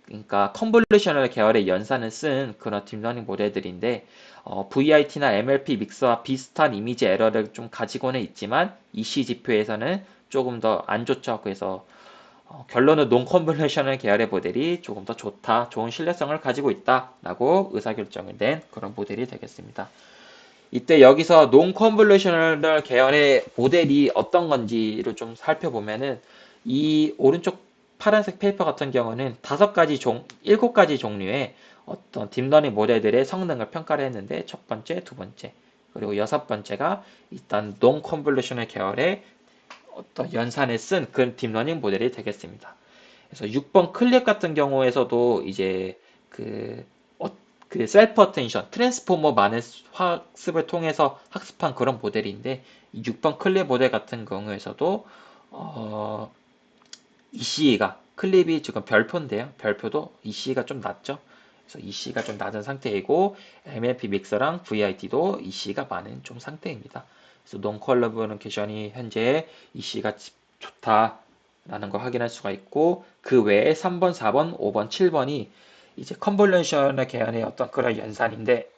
그러니까 컨볼루셔널 계열의 연산을 쓴 그런 딥러닝 모델들인데 VIT나 MLP 믹서와 비슷한 이미지 에러를 좀 가지고는 있지만 EC 지표에서는 조금 더 안 좋죠. 그래서 결론은 논컨볼루셔널 계열의 모델이 조금 더 좋다, 좋은 신뢰성을 가지고 있다라고 의사결정을 낸 그런 모델이 되겠습니다. 이때 여기서 논컨볼루셔널 계열의 모델이 어떤 건지를 좀 살펴보면은 이 오른쪽 파란색 페이퍼 같은 경우는 7가지 종류의 어떤 딥러닝 모델들의 성능을 평가를 했는데 첫 번째, 두 번째, 그리고 여섯 번째가 일단 논컨볼루셔널 계열의 어떤 연산에 쓴 그 딥러닝 모델이 되겠습니다. 그래서 6번 클립 같은 경우에서도 이제 그, 그 셀프 어텐션, 트랜스포머 많은 학습을 통해서 학습한 그런 모델인데 6번 클립 모델 같은 경우에서도 ECE가 클립이 지금 별표인데요. 별표도 ECE가 좀 낮죠. 그래서 ECE가 좀 낮은 상태이고 MLP 믹서랑 VIT도 ECE가 많은 좀 상태입니다. 그래서 논컬러브케이션이 현재 ECE가 좋다라는 거 확인할 수가 있고 그 외에 3번, 4번, 5번, 7번이 이제 컨볼루션의 계열의 어떤 그런 연산인데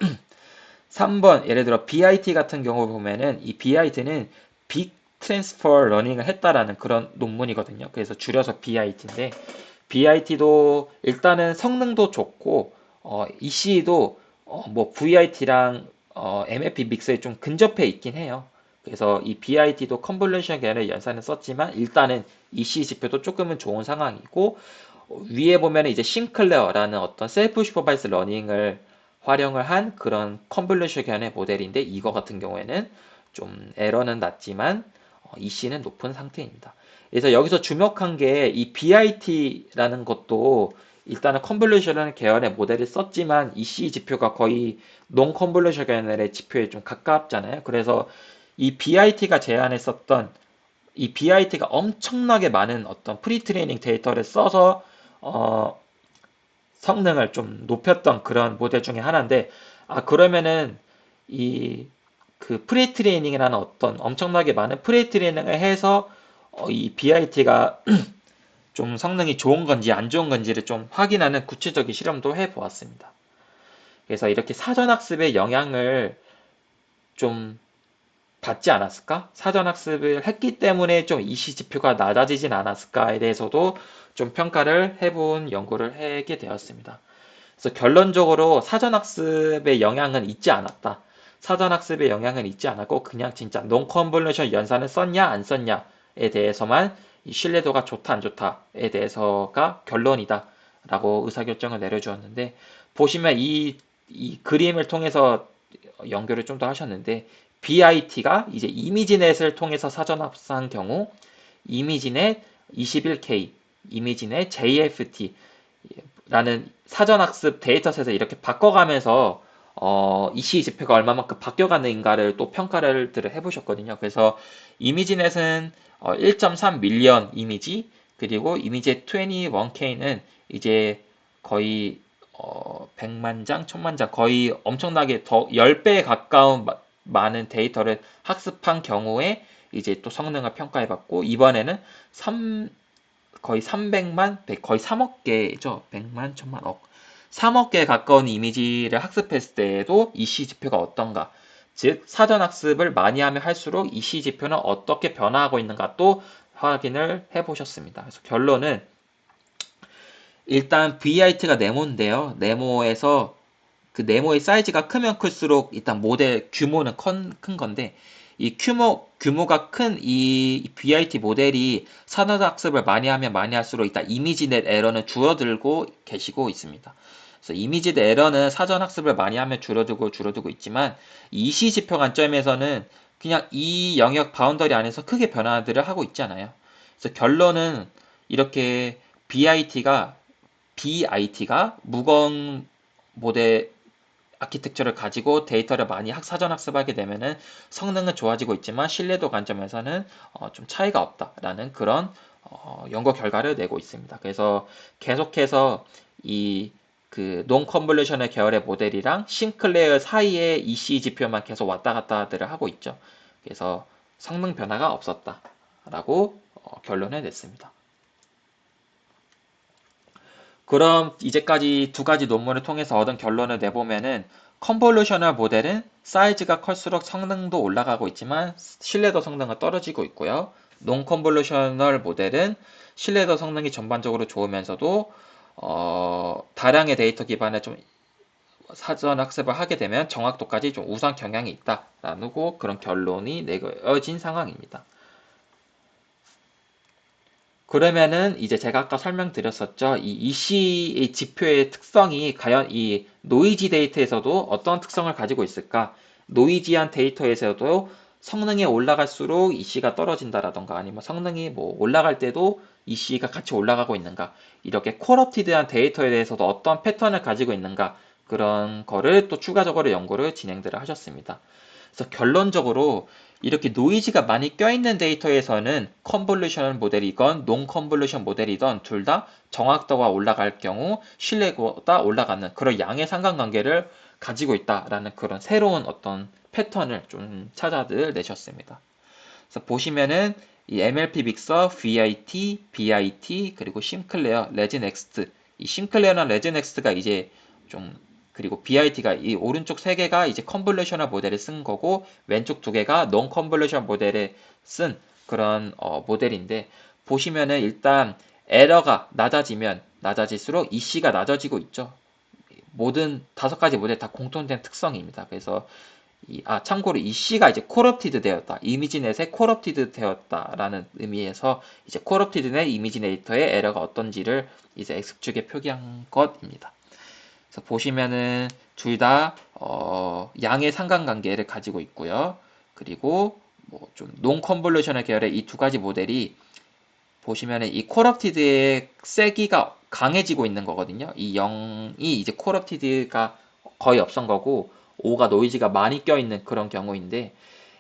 3번 예를 들어 BIT 같은 경우 보면은 이 BIT는 빅 트랜스퍼 러닝을 했다라는 그런 논문이거든요. 그래서 줄여서 BIT인데 BIT도 일단은 성능도 좋고 EC도 뭐 VIT랑 MFP 믹스에 좀 근접해 있긴 해요. 그래서 이 BIT도 컨볼루션 계열의 연산을 썼지만 일단은 EC 지표도 조금은 좋은 상황이고 위에 보면 이제 싱클레어라는 어떤 셀프 슈퍼바이스 러닝을 활용을 한 그런 컨볼루션 계열의 모델인데 이거 같은 경우에는 좀 에러는 낮지만 EC는 높은 상태입니다. 그래서 여기서 주목한 게 이 BIT라는 것도 일단은 컨볼루션 계열의 모델을 썼지만 EC 지표가 거의 논 컨볼루션 계열의 지표에 좀 가깝잖아요. 그래서 이 BIT가 제안했었던 이 BIT가 엄청나게 많은 어떤 프리트레이닝 데이터를 써서 어, 성능을 좀 높였던 그런 모델 중에 하나인데 그러면은 이 그 프리트레이닝이라는 어떤 엄청나게 많은 프리트레이닝을 해서 이 BIT가 좀 성능이 좋은 건지 안 좋은 건지를 좀 확인하는 구체적인 실험도 해 보았습니다. 그래서 이렇게 사전학습의 영향을 좀 받지 않았을까? 사전학습을 했기 때문에 좀 이시 지표가 낮아지진 않았을까에 대해서도 좀 평가를 해본 연구를 하게 되었습니다. 그래서 결론적으로 사전학습의 영향은 있지 않았다. 사전학습의 영향은 있지 않았고 그냥 진짜 논컨볼루션 연산을 썼냐 안 썼냐에 대해서만 신뢰도가 좋다 안 좋다에 대해서가 결론이다 라고 의사결정을 내려주었는데 보시면 이 그림을 통해서 연결을 좀 더 하셨는데 BIT가 이제 이미지넷을 통해서 사전합사한 경우 이미지넷 21K, 이미지넷 JFT 라는 사전학습 데이터셋을 이렇게 바꿔가면서 EC 지표가 얼마만큼 바뀌어가는가를 또 평가를 해보셨거든요. 그래서 이미지넷은 1.3 밀리언 이미지 그리고 이미지 21K는 이제 거의 100만 장, 1000만 장 거의 엄청나게 더 10배에 가까운 많은 데이터를 학습한 경우에 이제 또 성능을 평가해봤고 이번에는 3 거의 300만, 거의 3억 개죠. 100만, 1000만, 억. 3억 개에 가까운 이미지를 학습했을 때에도 이시 지표가 어떤가? 즉, 사전 학습을 많이 하면 할수록 이시 지표는 어떻게 변화하고 있는가 또 확인을 해보셨습니다. 그래서 결론은 일단 VIT가 네모인데요. 네모에서 그 네모의 사이즈가 크면 클수록 일단 모델 규모는 큰 건데 이 규모가 큰 이 BIT 모델이 산업학습을 많이 하면 많이 할수록 일단 이미지넷 에러는 줄어들고 계시고 있습니다. 그래서 이미지넷 에러는 사전학습을 많이 하면 줄어들고 있지만 이시 지표 관점에서는 그냥 이 영역 바운더리 안에서 크게 변화들을 하고 있잖아요. 그래서 결론은 이렇게 BIT가 무거운 모델 아키텍처를 가지고 데이터를 많이 사전 학습하게 되면은 성능은 좋아지고 있지만 신뢰도 관점에서는 좀 차이가 없다라는 그런 연구 결과를 내고 있습니다. 그래서 계속해서 이 그 논컨볼루션의 계열의 모델이랑 싱클레어 사이의 EC 지표만 계속 왔다 갔다들을 하고 있죠. 그래서 성능 변화가 없었다라고 결론을 냈습니다. 그럼 이제까지 두 가지 논문을 통해서 얻은 결론을 내보면은 컨볼루셔널 모델은 사이즈가 클수록 성능도 올라가고 있지만 신뢰도 성능은 떨어지고 있고요. 논 컨볼루셔널 모델은 신뢰도 성능이 전반적으로 좋으면서도 다량의 데이터 기반의 좀 사전 학습을 하게 되면 정확도까지 좀 우수한 경향이 있다라는 그런 결론이 내어진 상황입니다. 그러면은 이제 제가 아까 설명드렸었죠. 이 EC의 지표의 특성이 과연 이 노이지 데이터에서도 어떤 특성을 가지고 있을까? 노이지한 데이터에서도 성능이 올라갈수록 EC가 떨어진다라던가 아니면 성능이 뭐 올라갈 때도 EC가 같이 올라가고 있는가? 이렇게 코러티드한 데이터에 대해서도 어떤 패턴을 가지고 있는가? 그런 거를 또 추가적으로 연구를 진행들을 하셨습니다. 그래서 결론적으로 이렇게 노이즈가 많이 껴있는 데이터에서는 컨볼루션 모델이건 논 컨볼루션 모델이던 둘 다 정확도가 올라갈 경우 신뢰도가 올라가는 그런 양의 상관관계를 가지고 있다라는 그런 새로운 어떤 패턴을 좀 찾아내셨습니다. 그래서 보시면은 이 MLP 빅서, VIT, BIT, 그리고 심클레어, 레진엑스트. 이 심클레어나 레진엑스트가 이제 좀 그리고 BIT가 이 오른쪽 세 개가 이제 컨볼루셔널 모델에 쓴 거고 왼쪽 두 개가 논 컨볼루션 모델에 쓴 그런 모델인데 보시면은 일단 에러가 낮아지면 낮아질수록 EC가 낮아지고 있죠. 모든 다섯 가지 모델 다 공통된 특성입니다. 그래서 참고로 이 C가 이제 corrupted 되었다. 이미지넷에 corrupted 되었다라는 의미에서 이제 corrupted넷 이미지네이터의 에러가 어떤지를 이제 X축에 표기한 것입니다. 그래서 보시면은 둘 다 양의 상관관계를 가지고 있고요. 그리고 뭐 좀 논컨볼루셔널 계열의 이 두 가지 모델이 보시면은 이 corrupted의 세기가 강해지고 있는 거거든요. 이 0이 이제 corrupted가 거의 없은 거고 5가 노이즈가 많이 껴있는 그런 경우인데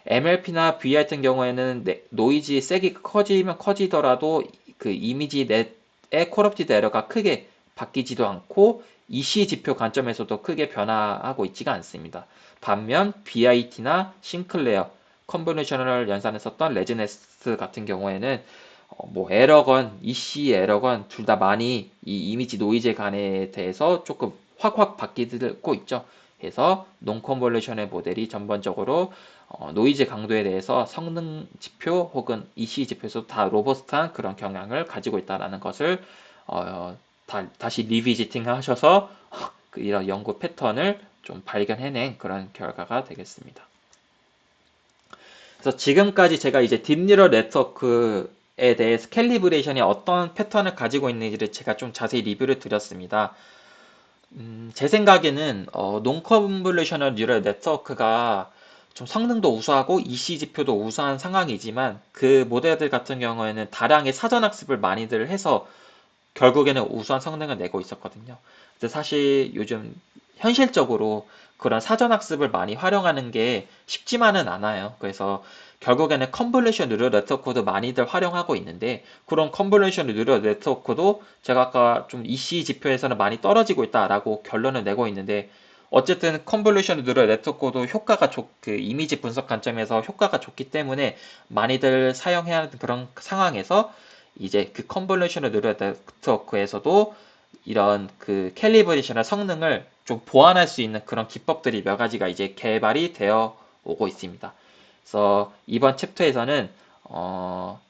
MLP나 V 같은 경우에는 노이즈의 세기가 커지면 커지더라도 그 이미지 넷의 corrupted 에러가 크게 바뀌지도 않고 EC 지표 관점에서도 크게 변화하고 있지가 않습니다. 반면 BIT나 싱클레어, 컨볼루셔널 연산에 썼던 레지네스 같은 경우에는 뭐 에러건, EC 에러건 둘 다 많이 이 이미지 노이즈 간에 대해서 조금 확확 바뀌고 있죠. 그래서 논컨볼루션의 모델이 전반적으로 노이즈 강도에 대해서 성능 지표 혹은 EC 지표에서 다 로버스트한 그런 경향을 가지고 있다는 것을 다시 리비지팅 하셔서 이런 연구 패턴을 좀 발견해낸 그런 결과가 되겠습니다. 그래서 지금까지 제가 이제 딥뉴럴 네트워크에 대해 캘리브레이션이 어떤 패턴을 가지고 있는지를 제가 좀 자세히 리뷰를 드렸습니다. 제 생각에는 논컨볼루셔널 뉴럴 네트워크가 좀 성능도 우수하고 EC 지표도 우수한 상황이지만 그 모델들 같은 경우에는 다량의 사전 학습을 많이들 해서 결국에는 우수한 성능을 내고 있었거든요. 근데 사실 요즘 현실적으로 그런 사전 학습을 많이 활용하는 게 쉽지만은 않아요. 그래서 결국에는 컨볼루션 뉴럴 네트워크도 많이들 활용하고 있는데 그런 컨볼루션 뉴럴 네트워크도 제가 아까 좀 EC 지표에서는 많이 떨어지고 있다라고 결론을 내고 있는데 어쨌든 컨볼루션 뉴럴 네트워크도 그 이미지 분석 관점에서 효과가 좋기 때문에 많이들 사용해야 하는 그런 상황에서 이제 그 컨볼루셔널 뉴럴 네트워크에서도 이런 그 캘리브레이션의 성능을 좀 보완할 수 있는 그런 기법들이 몇 가지가 이제 개발이 되어 오고 있습니다. 그래서 이번 챕터에서는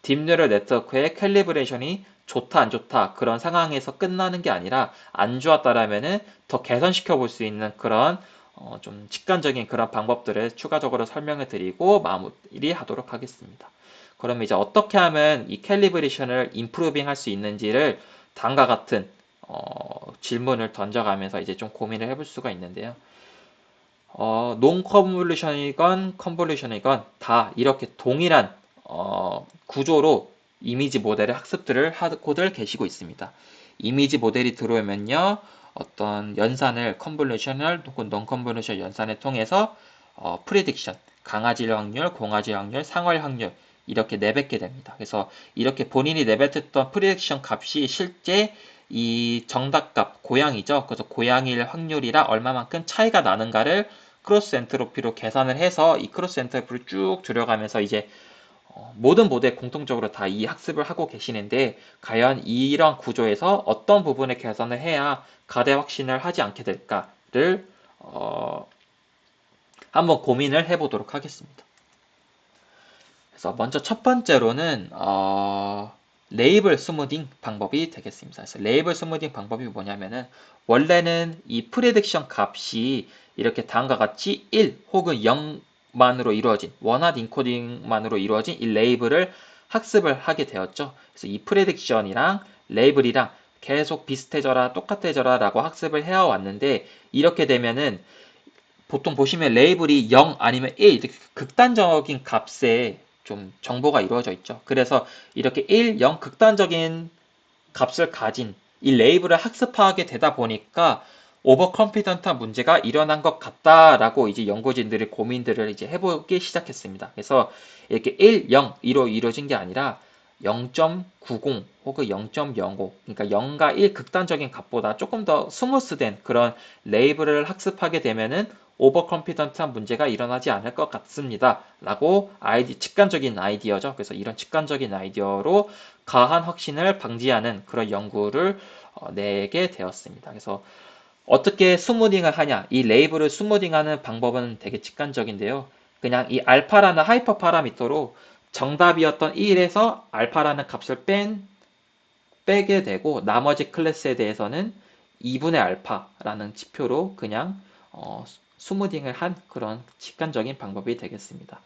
딥뉴럴 네트워크의 캘리브레이션이 좋다 안 좋다 그런 상황에서 끝나는 게 아니라 안 좋았다라면은 더 개선시켜 볼 수 있는 그런 좀 직관적인 그런 방법들을 추가적으로 설명을 드리고 마무리하도록 하겠습니다. 그럼 이제 어떻게 하면 이 캘리브레이션을 임프루빙 할 수 있는지를 다음과 같은 질문을 던져가면서 이제 좀 고민을 해볼 수가 있는데요. 논 컨볼루션이건 컨볼루션이건 다 이렇게 동일한 구조로 이미지 모델의 학습들을 하고들 계시고 있습니다. 이미지 모델이 들어오면요. 어떤 연산을 컨볼루셔널 혹은 논 컨볼루션 연산을 통해서 프리딕션, 강아지일 확률, 공아지일 확률, 상어일 확률 이렇게 내뱉게 됩니다. 그래서 이렇게 본인이 내뱉었던 프리딕션 값이 실제 이 정답값, 고양이죠. 그래서 고양이일 확률이랑 얼마만큼 차이가 나는가를 크로스 엔트로피로 계산을 해서 이 크로스 엔트로피를 쭉 들여가면서 이제 모든 모델 공통적으로 다 이 학습을 하고 계시는데 과연 이런 구조에서 어떤 부분에 개선을 해야 가대 확신을 하지 않게 될까를 한번 고민을 해보도록 하겠습니다. 그래서 먼저 첫 번째로는 레이블 스무딩 방법이 되겠습니다. 그래서 레이블 스무딩 방법이 뭐냐면은 원래는 이 프레딕션 값이 이렇게 다음과 같이 1 혹은 0만으로 이루어진 원하드 인코딩만으로 이루어진 이 레이블을 학습을 하게 되었죠. 그래서 이 프레딕션이랑 레이블이랑 계속 비슷해져라 똑같아져라 라고 학습을 해왔는데 이렇게 되면은 보통 보시면 레이블이 0 아니면 1 이렇게 극단적인 값에 좀 정보가 이루어져 있죠. 그래서 이렇게 1, 0 극단적인 값을 가진 이 레이블을 학습하게 되다 보니까 오버 컨피던트한 문제가 일어난 것 같다라고 이제 연구진들이 고민들을 이제 해보기 시작했습니다. 그래서 이렇게 1, 0, 2로 이루어진 게 아니라 0.90 혹은 0.05 그러니까 0과 1 극단적인 값보다 조금 더 스무스된 그런 레이블을 학습하게 되면은 오버 컨피던트한 문제가 일어나지 않을 것 같습니다. 라고 직관적인 아이디어죠. 그래서 이런 직관적인 아이디어로 가한 확신을 방지하는 그런 연구를 내게 되었습니다. 그래서 어떻게 스무딩을 하냐? 이 레이블을 스무딩하는 방법은 되게 직관적인데요. 그냥 이 알파라는 하이퍼 파라미터로 정답이었던 1에서 알파라는 값을 빼게 되고 나머지 클래스에 대해서는 2분의 알파라는 지표로 그냥 스무딩을 한 그런 직관적인 방법이 되겠습니다.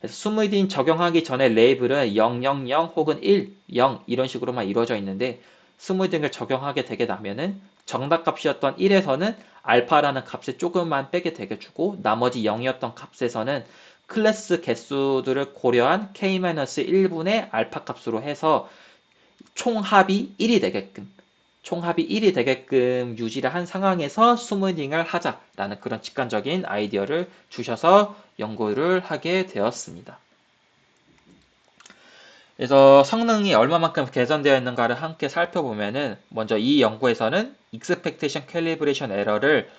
그래서 스무딩 적용하기 전에 레이블은 0, 0, 0 혹은 1, 0 이런 식으로만 이루어져 있는데 스무딩을 적용하게 되게 되면은 정답값이었던 1에서는 알파라는 값을 조금만 빼게 되게 주고 나머지 0이었던 값에서는 클래스 개수들을 고려한 k-1분의 알파 값으로 해서 총합이 1이 되게끔 유지를 한 상황에서 스무딩을 하자라는 그런 직관적인 아이디어를 주셔서 연구를 하게 되었습니다. 그래서 성능이 얼마만큼 개선되어 있는가를 함께 살펴보면은 먼저 이 연구에서는 익스펙테이션 캘리브레이션 에러를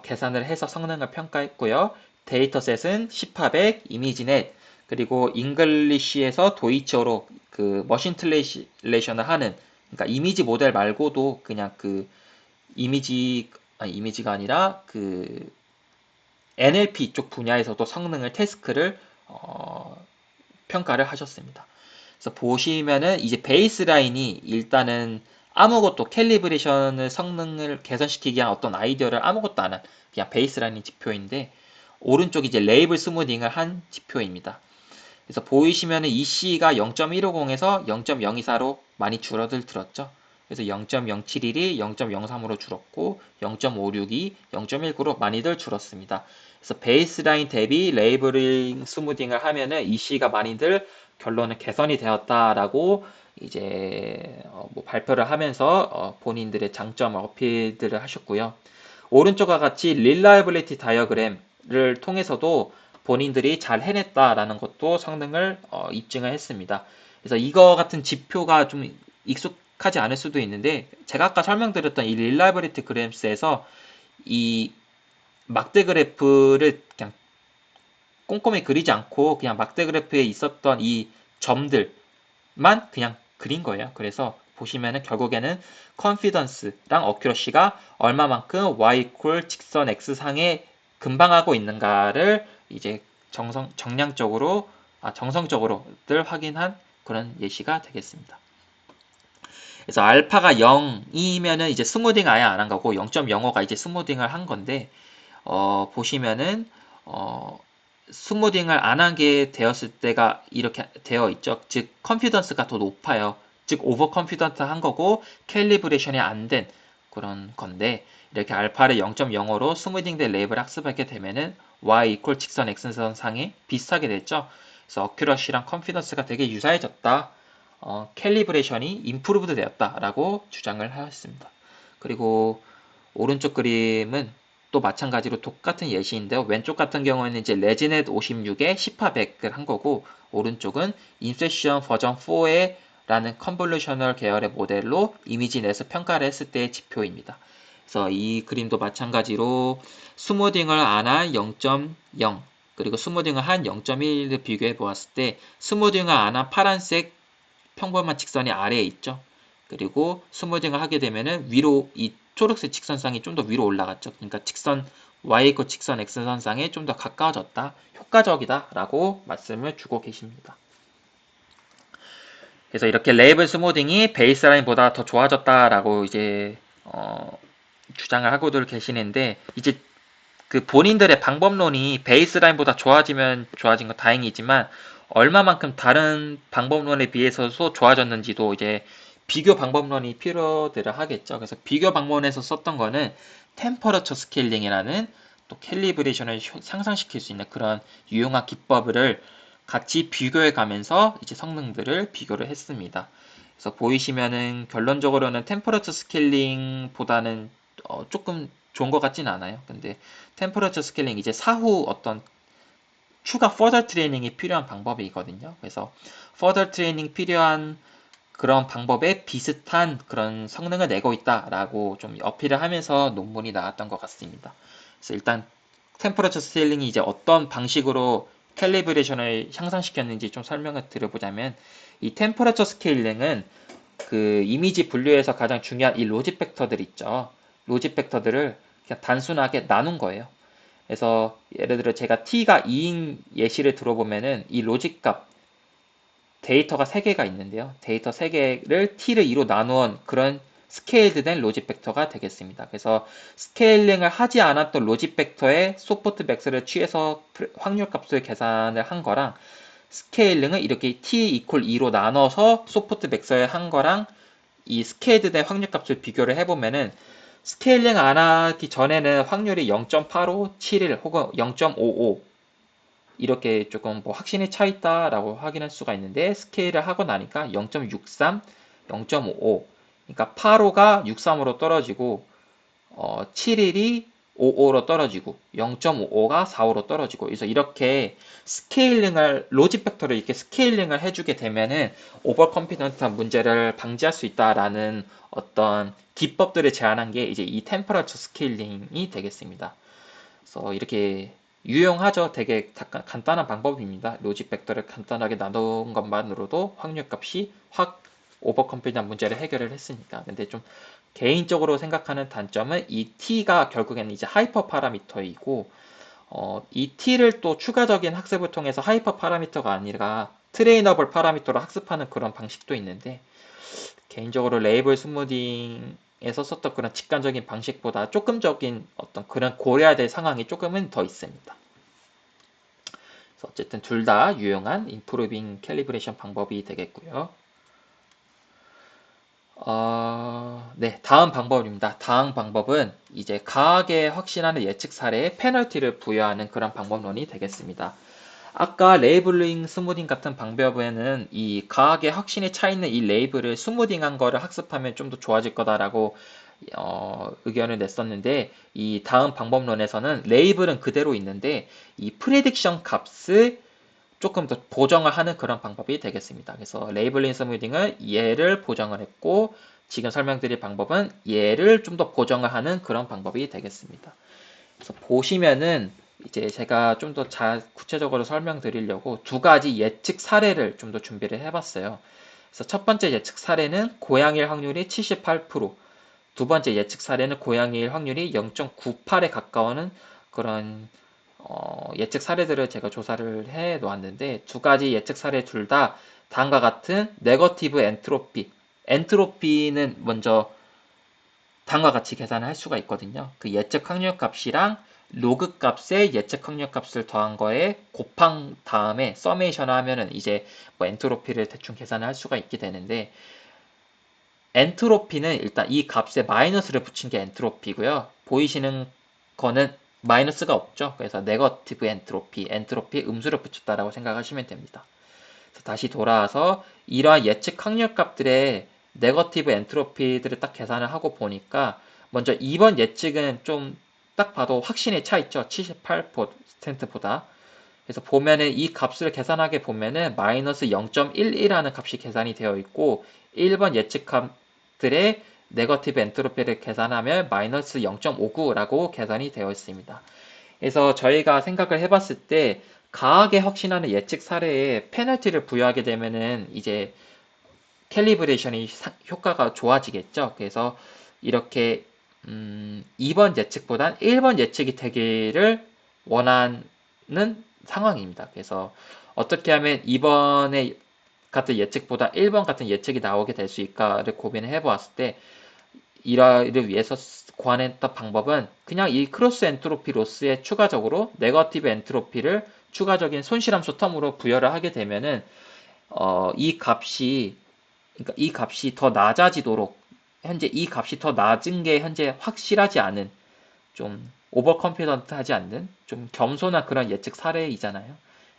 계산을 해서 성능을 평가했고요. 데이터셋은 시파백, 이미지넷, 그리고 잉글리시에서 도이치어로 그 머신 트랜sl레이션을 하는 그러니까 이미지 모델 말고도 그냥 그 이미지가 아니라 그 NLP 쪽 분야에서도 성능을 테스크를 평가를 하셨습니다. 그래서 보시면은 이제 베이스라인이 일단은 아무것도 캘리브레이션을 성능을 개선시키기 위한 어떤 아이디어를 아무것도 안 한 그냥 베이스라인 지표인데 오른쪽이 이제 레이블 스무딩을 한 지표입니다. 그래서 보이시면은 EC가 0.150에서 0.024로 많이 들었죠. 그래서 0.071이 0.03으로 줄었고 0.562, 0.19로 많이들 줄었습니다. 그래서 베이스라인 대비 레이블링 스무딩을 하면은 EC가 많이들 결론은 개선이 되었다라고 이제 뭐 발표를 하면서 본인들의 장점 어필들을 하셨고요. 오른쪽과 같이 릴라이블리티 다이어그램을 통해서도 본인들이 잘 해냈다라는 것도 성능을 입증을 했습니다. 그래서 이거 같은 지표가 좀 익숙하지 않을 수도 있는데 제가 아까 설명드렸던 이 릴라이블리티 그램스에서 이 막대 그래프를 그냥 꼼꼼히 그리지 않고 그냥 막대 그래프에 있었던 이 점들만 그냥 그린 거예요. 그래서 보시면은 결국에는 컨피던스랑 어큐러시가 얼마만큼 y 이퀄 직선 x상에 근방하고 있는가를 이제 정성적으로들 확인한 그런 예시가 되겠습니다. 그래서 알파가 0이면은 이제 스무딩 아예 안 한 거고 0.05가 이제 스무딩을 한 건데 보시면은 스무딩을 안 한 게 되었을 때가 이렇게 되어 있죠. 즉 컨피던스가 더 높아요. 즉 오버 컨피던트 한 거고 캘리브레이션이 안 된 그런 건데 이렇게 알파를 0.05로 스무딩된 레이블 학습하게 되면은 y 이퀄 직선 x선상에 비슷하게 됐죠. 그래서 어큐러시랑 컨피던스가 되게 유사해졌다. 캘리브레이션이 임프루브드 되었다라고 주장을 하였습니다. 그리고 오른쪽 그림은 또 마찬가지로 똑같은 예시인데요. 왼쪽 같은 경우에는 이제 레지넷 56에 시파 100을 한 거고 오른쪽은 인셉션 버전 4에 라는 컨볼루셔널 계열의 모델로 이미지넷을 평가를 했을 때의 지표입니다. 그래서 이 그림도 마찬가지로 스무딩을 안 한 0.0 그리고 스무딩을 한 0.1을 비교해 보았을 때 스무딩을 안 한 파란색 평범한 직선이 아래에 있죠. 그리고 스무딩을 하게 되면은 위로 이 초록색 직선상이 좀 더 위로 올라갔죠. 그러니까 직선 Y이고 직선 X선상에 좀 더 가까워졌다. 효과적이다 라고 말씀을 주고 계십니다. 그래서 이렇게 레이블 스무딩이 베이스라인보다 더 좋아졌다라고 이제 주장을 하고들 계시는데, 이제 그 본인들의 방법론이 베이스라인보다 좋아지면 좋아진 건 다행이지만 얼마만큼 다른 방법론에 비해서도 좋아졌는지도 이제 비교 방법론이 필요들을 하겠죠. 그래서 비교 방법론에서 썼던 거는 템퍼러처 스케일링이라는 또 캘리브레이션을 향상시킬 수 있는 그런 유용한 기법을 같이 비교해 가면서 이제 성능들을 비교를 했습니다. 그래서 보이시면은 결론적으로는 템퍼러처 스케일링보다는 조금 좋은 것 같진 않아요. 근데 템퍼러처 스케일링 이제 사후 어떤 추가 퍼더 트레이닝이 필요한 방법이거든요. 그래서 퍼더 트레이닝 필요한 그런 방법에 비슷한 그런 성능을 내고 있다라고 좀 어필을 하면서 논문이 나왔던 것 같습니다. 그래서 일단 템퍼러처 스케일링이 이제 어떤 방식으로 캘리브레이션을 향상시켰는지 좀 설명을 드려보자면, 이 템퍼러처 스케일링은 그 이미지 분류에서 가장 중요한 이 로짓 벡터들 있죠. 로짓 벡터들을 그냥 단순하게 나눈 거예요. 그래서 예를 들어 제가 t가 2인 예시를 들어보면은 이 로직 값 데이터가 3개가 있는데요. 데이터 3개를 t를 2로 나누은 그런 스케일드 된 로직 벡터가 되겠습니다. 그래서 스케일링을 하지 않았던 로직 벡터의 소프트 맥스를 취해서 확률 값을 계산을 한 거랑, 스케일링을 이렇게 t 이퀄 2로 나눠서 소프트 맥스를 한 거랑 이 스케일드 된 확률 값을 비교를 해보면은, 스케일링 안 하기 전에는 확률이 0.85, 71 혹은 0.55 이렇게 조금 뭐 확신이 차 있다라고 확인할 수가 있는데, 스케일을 하고 나니까 0.63, 0.55, 그러니까 85가 63으로 떨어지고 7일이 55로 떨어지고 0.55가 45로 떨어지고, 그래서 이렇게 스케일링을 로직 팩터를 이렇게 스케일링을 해주게 되면은 오버 컨피던트한 문제를 방지할 수 있다라는 어떤 기법들을 제안한 게 이제 이 템퍼러처 스케일링이 되겠습니다. 그래서 이렇게 유용하죠. 되게 간단한 방법입니다. 로직 벡터를 간단하게 나눈 것만으로도 확률값이 확 오버 컨피던트한 문제를 해결을 했으니까. 근데 좀 개인적으로 생각하는 단점은 이 t가 결국에는 이제 하이퍼 파라미터이고, 이 t를 또 추가적인 학습을 통해서 하이퍼 파라미터가 아니라 트레이너블 파라미터로 학습하는 그런 방식도 있는데, 개인적으로 레이블 스무딩에서 썼던 그런 직관적인 방식보다 조금적인 어떤 그런 고려해야 될 상황이 조금은 더 있습니다. 그래서 어쨌든 둘 다 유용한 임프루빙 캘리브레이션 방법이 되겠고요. 네, 다음 방법입니다. 다음 방법은 이제 가하게 확신하는 예측 사례에 페널티를 부여하는 그런 방법론이 되겠습니다. 아까 레이블링 스무딩 같은 방법에는 이 가하게 확신이 차 있는 이 레이블을 스무딩한 거를 학습하면 좀 더 좋아질 거다라고 의견을 냈었는데, 이 다음 방법론에서는 레이블은 그대로 있는데 이 프레딕션 값을 조금 더 보정을 하는 그런 방법이 되겠습니다. 그래서 레이블링 스무딩은 얘를 보정을 했고, 지금 설명드릴 방법은 얘를 좀 더 보정을 하는 그런 방법이 되겠습니다. 그래서 보시면은 이제 제가 좀 더 구체적으로 설명드리려고 두 가지 예측 사례를 좀 더 준비를 해봤어요. 그래서 첫 번째 예측 사례는 고양이일 확률이 78%, 두 번째 예측 사례는 고양이일 확률이 0.98에 가까워는 그런 예측 사례들을 제가 조사를 해 놓았는데, 두 가지 예측 사례 둘 다 다음과 같은 네거티브 엔트로피, 엔트로피는 먼저 다음과 같이 계산을 할 수가 있거든요. 그 예측 확률 값이랑 로그 값에 예측 확률 값을 더한 거에 곱한 다음에 서메이션을 하면은 이제 뭐 엔트로피를 대충 계산을 할 수가 있게 되는데, 엔트로피는 일단 이 값에 마이너스를 붙인 게 엔트로피고요. 보이시는 거는 마이너스가 없죠. 그래서 네거티브 엔트로피, 엔트로피 음수를 붙였다라고 생각하시면 됩니다. 그래서 다시 돌아와서 이러한 예측 확률 값들의 네거티브 엔트로피들을 딱 계산을 하고 보니까, 먼저 2번 예측은 좀 딱 봐도 확신에 차 있죠. 78%보다. 그래서 보면은 이 값을 계산하게 보면은 마이너스 0.11라는 값이 계산이 되어 있고, 1번 예측값들의 네거티브 엔트로피를 계산하면 마이너스 0.59라고 계산이 되어 있습니다. 그래서 저희가 생각을 해봤을 때 가하게 확신하는 예측 사례에 페널티를 부여하게 되면은 이제 캘리브레이션이 효과가 좋아지겠죠. 그래서 이렇게 2번 예측보단 1번 예측이 되기를 원하는 상황입니다. 그래서 어떻게 하면 2번의 같은 예측보다 1번 같은 예측이 나오게 될 수 있을까를 고민을 해보았을 때 이를 위해서 고안했던 방법은 그냥 이 크로스 엔트로피 로스에 추가적으로 네거티브 엔트로피를 추가적인 손실함수 텀으로 부여를 하게 되면은 이 값이 그러니까 이 값이 더 낮아지도록 현재 이 값이 더 낮은 게 현재 확실하지 않은 좀 오버 컨피던트 하지 않는 좀 겸손한 그런 예측 사례이잖아요.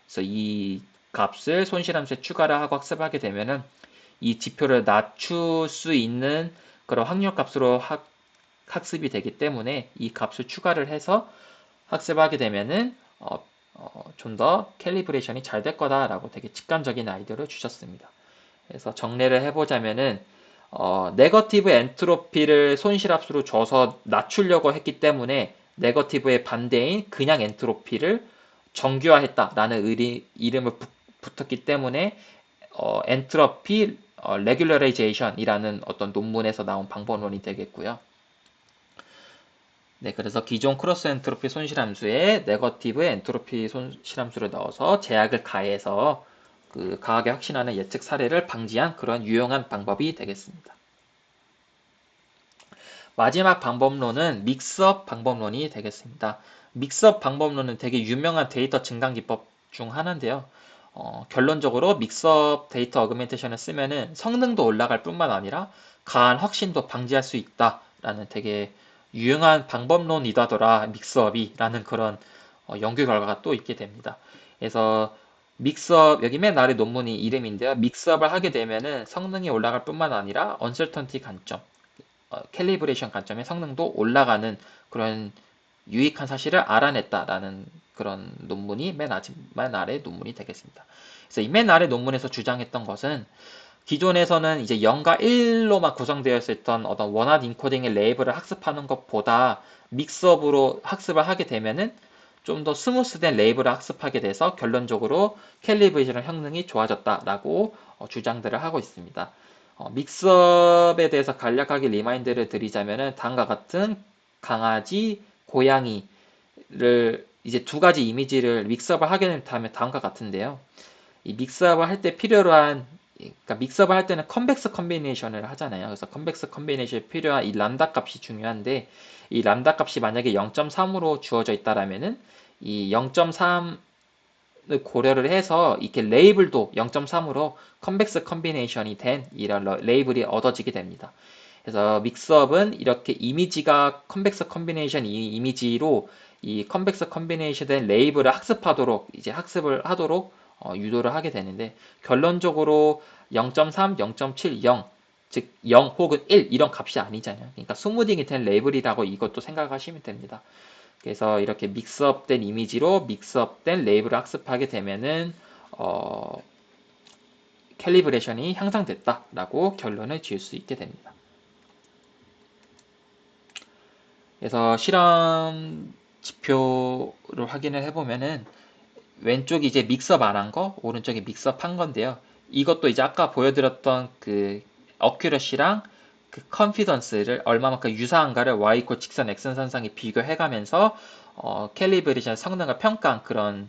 그래서 이 값을 손실함수에 추가를 하고 학습하게 되면은 이 지표를 낮출 수 있는 그런 확률 값으로 학습이 되기 때문에 이 값을 추가를 해서 학습하게 되면은 좀 더 캘리브레이션이 잘 될 거다라고 되게 직관적인 아이디어를 주셨습니다. 그래서 정리를 해보자면은 네거티브 엔트로피를 손실합수로 줘서 낮추려고 했기 때문에 네거티브의 반대인 그냥 엔트로피를 정규화했다라는 이름을 붙었기 때문에 엔트로피 레귤러라이제이션이라는 어떤 논문에서 나온 방법론이 되겠고요. 네, 그래서 기존 크로스 엔트로피 손실함수에 네거티브 엔트로피 손실함수를 넣어서 제약을 가해서 그 과학에 확신하는 예측 사례를 방지한 그런 유용한 방법이 되겠습니다. 마지막 방법론은 믹스업 방법론이 되겠습니다. 믹스업 방법론은 되게 유명한 데이터 증강 기법 중 하나인데요. 결론적으로 믹스업 데이터 어그멘테이션을 쓰면은 성능도 올라갈 뿐만 아니라 가한 확신도 방지할 수 있다라는 되게 유용한 방법론이다더라 믹스업이라는 그런 연구 결과가 또 있게 됩니다. 그래서 믹스업 여기 맨 아래 논문이 이름인데요. 믹스업을 하게 되면은 성능이 올라갈 뿐만 아니라 언설턴티 관점, 캘리브레이션 관점의 성능도 올라가는 그런 유익한 사실을 알아냈다라는 그런 논문이 맨 아래 논문이 되겠습니다. 그래서 이 맨 아래 논문에서 주장했던 것은 기존에서는 이제 0과 1로만 구성되어 있었던 어떤 원한 인코딩의 레이블을 학습하는 것보다 믹스업으로 학습을 하게 되면은 좀 더 스무스된 레이블을 학습하게 돼서 결론적으로 캘리브레이션 성능이 좋아졌다라고 주장들을 하고 있습니다. 믹스업에 대해서 간략하게 리마인드를 드리자면은 다음과 같은 강아지, 고양이를 이제 두 가지 이미지를 믹스업을 하게 된다면 다음과 같은데요. 이 믹스업을 할 때 필요로 한 그러니까 믹스업을 할 때는 컨벡스 컨비네이션을 하잖아요. 그래서 컨벡스 컨비네이션에 필요한 이 람다 값이 중요한데 이 람다 값이 만약에 0.3으로 주어져 있다라면은 이 0.3을 고려를 해서 이렇게 레이블도 0.3으로 컨벡스 컨비네이션이 된 이런 레이블이 얻어지게 됩니다. 그래서 믹스업은 이렇게 이미지가 컨벡스 컨비네이션 이미지로 이 컨벡스 컨비네이션 된 레이블을 학습하도록 이제 학습을 하도록 유도를 하게 되는데 결론적으로 0.3, 0.7, 0, 즉 0 혹은 1 이런 값이 아니잖아요. 그러니까 스무딩이 된 레이블이라고 이것도 생각하시면 됩니다. 그래서 이렇게 믹스업된 이미지로 믹스업된 레이블을 학습하게 되면은 캘리브레이션이 향상됐다라고 결론을 지을 수 있게 됩니다. 그래서 실험 지표를 확인을 해보면은 왼쪽이 이제 믹스업 안 한 거, 오른쪽이 믹스업 한 건데요. 이것도 이제 아까 보여드렸던 그 어큐러시랑 그 컨피던스를 얼마만큼 유사한가를 y 코 직선 x선 선상에 비교해가면서 캘리브레이션 성능을 평가한 그런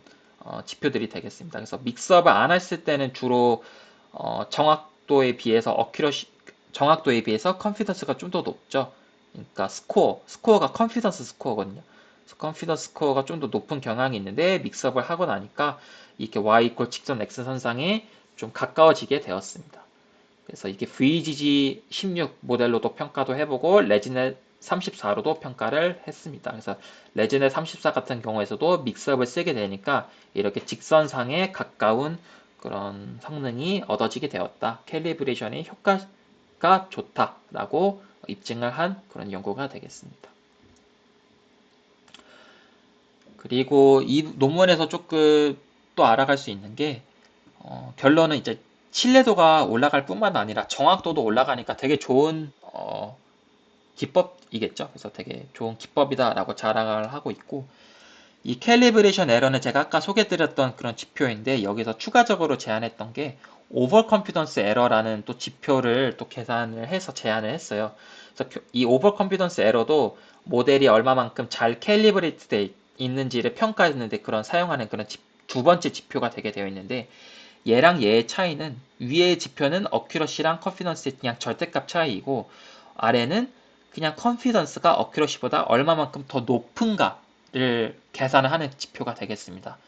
지표들이 되겠습니다. 그래서 믹스업을 안 했을 때는 주로 정확도에 비해서 정확도에 비해서 컨피던스가 좀 더 높죠. 그러니까 스코어가 컨피던스 스코어거든요. 컨피던스 스코어가 좀 더 높은 경향이 있는데 믹스업을 하고 나니까 이렇게 y 이퀄 직선 x 선상에 좀 가까워지게 되었습니다. 그래서 이게 VGG 16 모델로도 평가도 해보고 레지넷 34로도 평가를 했습니다. 그래서 레지넷 34 같은 경우에서도 믹스업을 쓰게 되니까 이렇게 직선상에 가까운 그런 성능이 얻어지게 되었다. 캘리브레이션의 효과가 좋다라고 입증을 한 그런 연구가 되겠습니다. 그리고 이 논문에서 조금 또 알아갈 수 있는 게 결론은 이제 신뢰도가 올라갈 뿐만 아니라 정확도도 올라가니까 되게 좋은 기법이겠죠. 그래서 되게 좋은 기법이다라고 자랑을 하고 있고 이 캘리브레이션 에러는 제가 아까 소개드렸던 그런 지표인데 여기서 추가적으로 제안했던 게 오버 컨피던스 에러라는 또 지표를 또 계산을 해서 제안을 했어요. 그래서 이 오버 컨피던스 에러도 모델이 얼마만큼 잘 캘리브레이트 돼 있는지를 평가했는데 그런 사용하는 그런 두 번째 지표가 되게 되어 있는데 얘랑 얘의 차이는 위의 지표는 어큐러시랑 컨피던스의 그냥 절대값 차이이고 아래는 그냥 컨피던스가 어큐러시보다 얼마만큼 더 높은가를 계산을 하는 지표가 되겠습니다.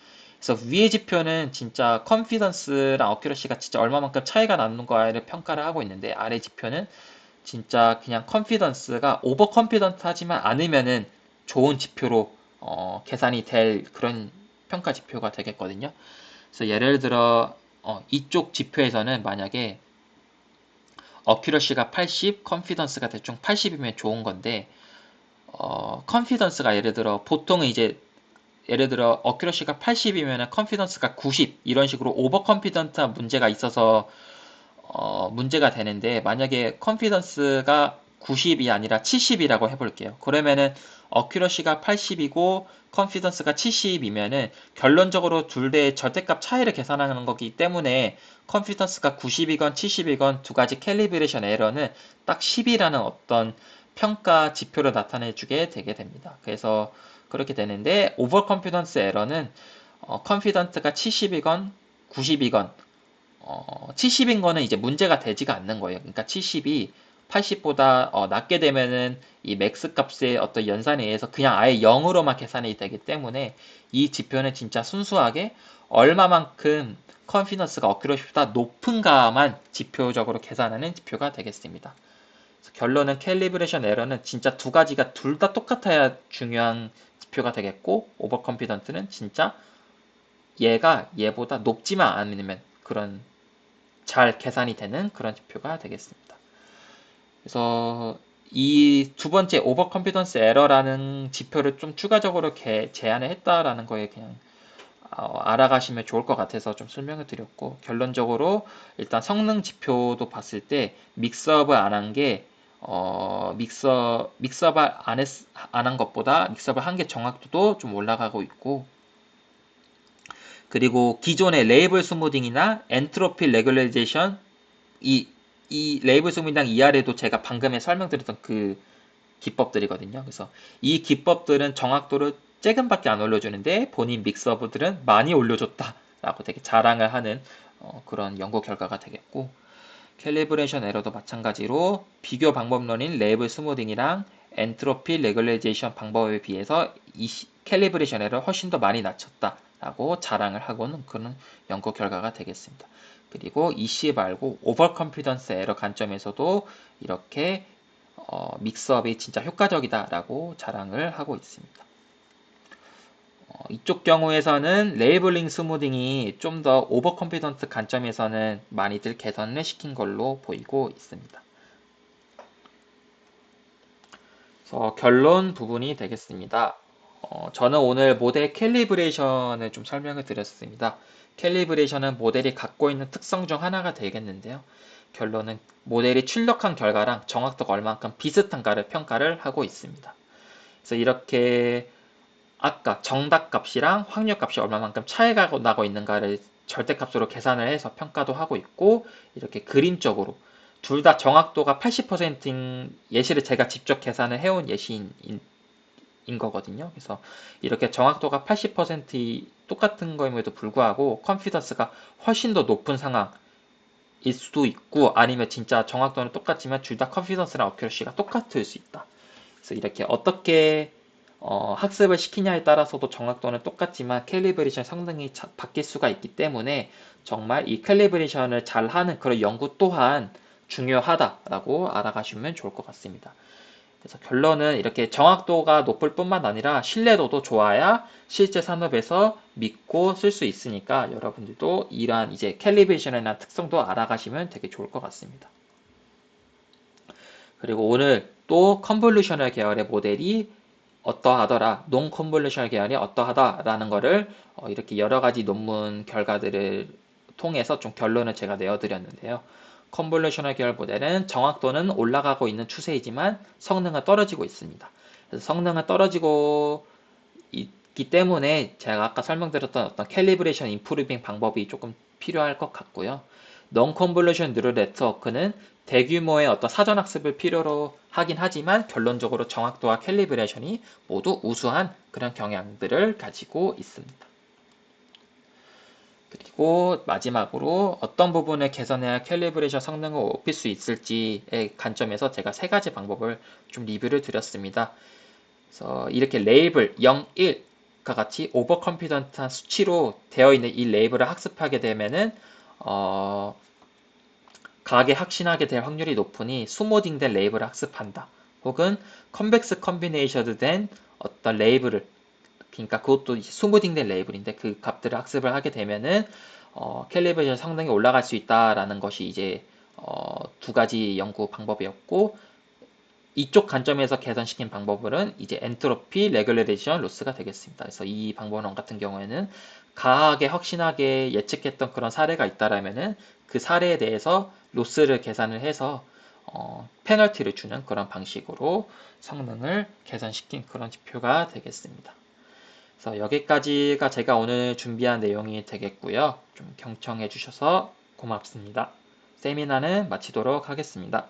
그래서 위의 지표는 진짜 컨피던스랑 어큐러시가 진짜 얼마만큼 차이가 나는 거를 평가를 하고 있는데 아래 지표는 진짜 그냥 컨피던스가 오버 컨피던트 하지만 않으면은 좋은 지표로 계산이 될 그런 평가 지표가 되겠거든요. 그래서 예를 들어 이쪽 지표에서는 만약에 어큐러시가 80, 컨피던스가 대충 80이면 좋은 건데 컨피던스가 예를 들어 보통은 이제 예를 들어 어큐러시가 80이면 컨피던스가 90 이런 식으로 오버 컨피던트한 문제가 있어서 문제가 되는데 만약에 컨피던스가 90이 아니라 70이라고 해볼게요. 그러면은 어큐러시가 80이고 컨피던스가 70이면은 결론적으로 둘 의 절대값 차이를 계산하는 거기 때문에 컨피던스가 90이건 70이건 두 가지 캘리브레이션 에러는 딱 10이라는 어떤 평가 지표를 나타내 주게 되게 됩니다. 그래서 그렇게 되는데 오버 컨피던스 에러는 컨피던트가 70이건 90이건 70인 거는 이제 문제가 되지가 않는 거예요. 그러니까 70이 80보다 낮게 되면은 이 맥스 값의 어떤 연산에 의해서 그냥 아예 0으로만 계산이 되기 때문에 이 지표는 진짜 순수하게 얼마만큼 컨피던스가 어큐러시보다 높은가만 지표적으로 계산하는 지표가 되겠습니다. 그래서 결론은 캘리브레이션 에러는 진짜 두 가지가 둘 다 똑같아야 중요한 지표가 되겠고 오버 컨피던트는 진짜 얘가 얘보다 높지만 않으면 그런 잘 계산이 되는 그런 지표가 되겠습니다. 그래서 이 두 번째 오버 컨피던스 에러라는 지표를 좀 추가적으로 제안을 했다라는 거에 그냥 알아가시면 좋을 것 같아서 좀 설명을 드렸고 결론적으로 일단 성능 지표도 봤을 때 믹스업을 안 한 게 믹스업을 안 한 것보다 믹스업을 한 게 정확도도 좀 올라가고 있고 그리고 기존의 레이블 스무딩이나 엔트로피 레귤레이제이션 이 레이블 스무딩 이하에도 제가 방금에 설명드렸던 그 기법들이거든요. 그래서 이 기법들은 정확도를 조금밖에 안 올려주는데 본인 믹서브들은 많이 올려줬다라고 되게 자랑을 하는 그런 연구 결과가 되겠고 캘리브레이션 에러도 마찬가지로 비교 방법론인 레이블 스무딩이랑 엔트로피 레귤레이제이션 방법에 비해서 이 캘리브레이션 에러 훨씬 더 많이 낮췄다라고 자랑을 하고는 그런 연구 결과가 되겠습니다. 그리고 EC 말고 오버 컨피던스 에러 관점에서도 이렇게 믹스업이 진짜 효과적이다라고 자랑을 하고 있습니다. 이쪽 경우에서는 레이블링 스무딩이 좀 더 오버 컨피던스 관점에서는 많이들 개선을 시킨 걸로 보이고 있습니다. 그래서 결론 부분이 되겠습니다. 저는 오늘 모델 캘리브레이션을 좀 설명을 드렸습니다. 캘리브레이션은 모델이 갖고 있는 특성 중 하나가 되겠는데요. 결론은 모델이 출력한 결과랑 정확도가 얼만큼 비슷한가를 평가를 하고 있습니다. 그래서 이렇게 아까 정답값이랑 확률값이 얼마만큼 차이가 나고 있는가를 절대값으로 계산을 해서 평가도 하고 있고 이렇게 그림적으로 둘 다 정확도가 80%인 예시를 제가 직접 계산을 해온 예시인 거거든요. 그래서 이렇게 정확도가 80% 똑같은 거임에도 불구하고 컨피던스가 훨씬 더 높은 상황일 수도 있고 아니면 진짜 정확도는 똑같지만 둘 다 컨피던스랑 어큐러시가 똑같을 수 있다. 그래서 이렇게 어떻게 학습을 시키냐에 따라서도 정확도는 똑같지만 캘리브레이션 성능이 바뀔 수가 있기 때문에 정말 이 캘리브레이션을 잘 하는 그런 연구 또한 중요하다라고 알아가시면 좋을 것 같습니다. 그래서 결론은 이렇게 정확도가 높을 뿐만 아니라 신뢰도도 좋아야 실제 산업에서 믿고 쓸 수 있으니까 여러분들도 이러한 이제 캘리브레이션에 대한 특성도 알아가시면 되게 좋을 것 같습니다. 그리고 오늘 또 컨볼루셔널 계열의 모델이 어떠하더라, 논 컨볼루셔널 계열이 어떠하다라는 거를 이렇게 여러 가지 논문 결과들을 통해서 좀 결론을 제가 내어드렸는데요. 컨볼루셔널 계열 모델은 정확도는 올라가고 있는 추세이지만 성능은 떨어지고 있습니다. 그래서 성능은 떨어지고 있기 때문에 제가 아까 설명드렸던 어떤 캘리브레이션 인프루빙 방법이 조금 필요할 것 같고요. non convolution neural network는 대규모의 어떤 사전학습을 필요로 하긴 하지만 결론적으로 정확도와 캘리브레이션이 모두 우수한 그런 경향들을 가지고 있습니다. 그리고 마지막으로 어떤 부분을 개선해야 캘리브레이션 성능을 높일 수 있을지의 관점에서 제가 세 가지 방법을 좀 리뷰를 드렸습니다. 그래서 이렇게 레이블 0, 1과 같이 오버 컨피던트한 수치로 되어 있는 이 레이블을 학습하게 되면은 강하게 확신하게 될 확률이 높으니 스무딩된 레이블을 학습한다. 혹은 컨벡스 컨비네이션드 된 어떤 레이블을, 그러니까 그것도 이제 스무딩된 레이블인데 그 값들을 학습을 하게 되면은 캘리브레이션 성능이 올라갈 수 있다라는 것이 이제 두 가지 연구 방법이었고, 이쪽 관점에서 개선시킨 방법은 이제 엔트로피 레귤레이션 로스가 되겠습니다. 그래서 이 방법 같은 경우에는 강하게 확신하게 예측했던 그런 사례가 있다라면은 그 사례에 대해서 로스를 계산을 해서 페널티를 주는 그런 방식으로 성능을 개선시킨 그런 지표가 되겠습니다. 그래서 여기까지가 제가 오늘 준비한 내용이 되겠고요. 좀 경청해 주셔서 고맙습니다. 세미나는 마치도록 하겠습니다.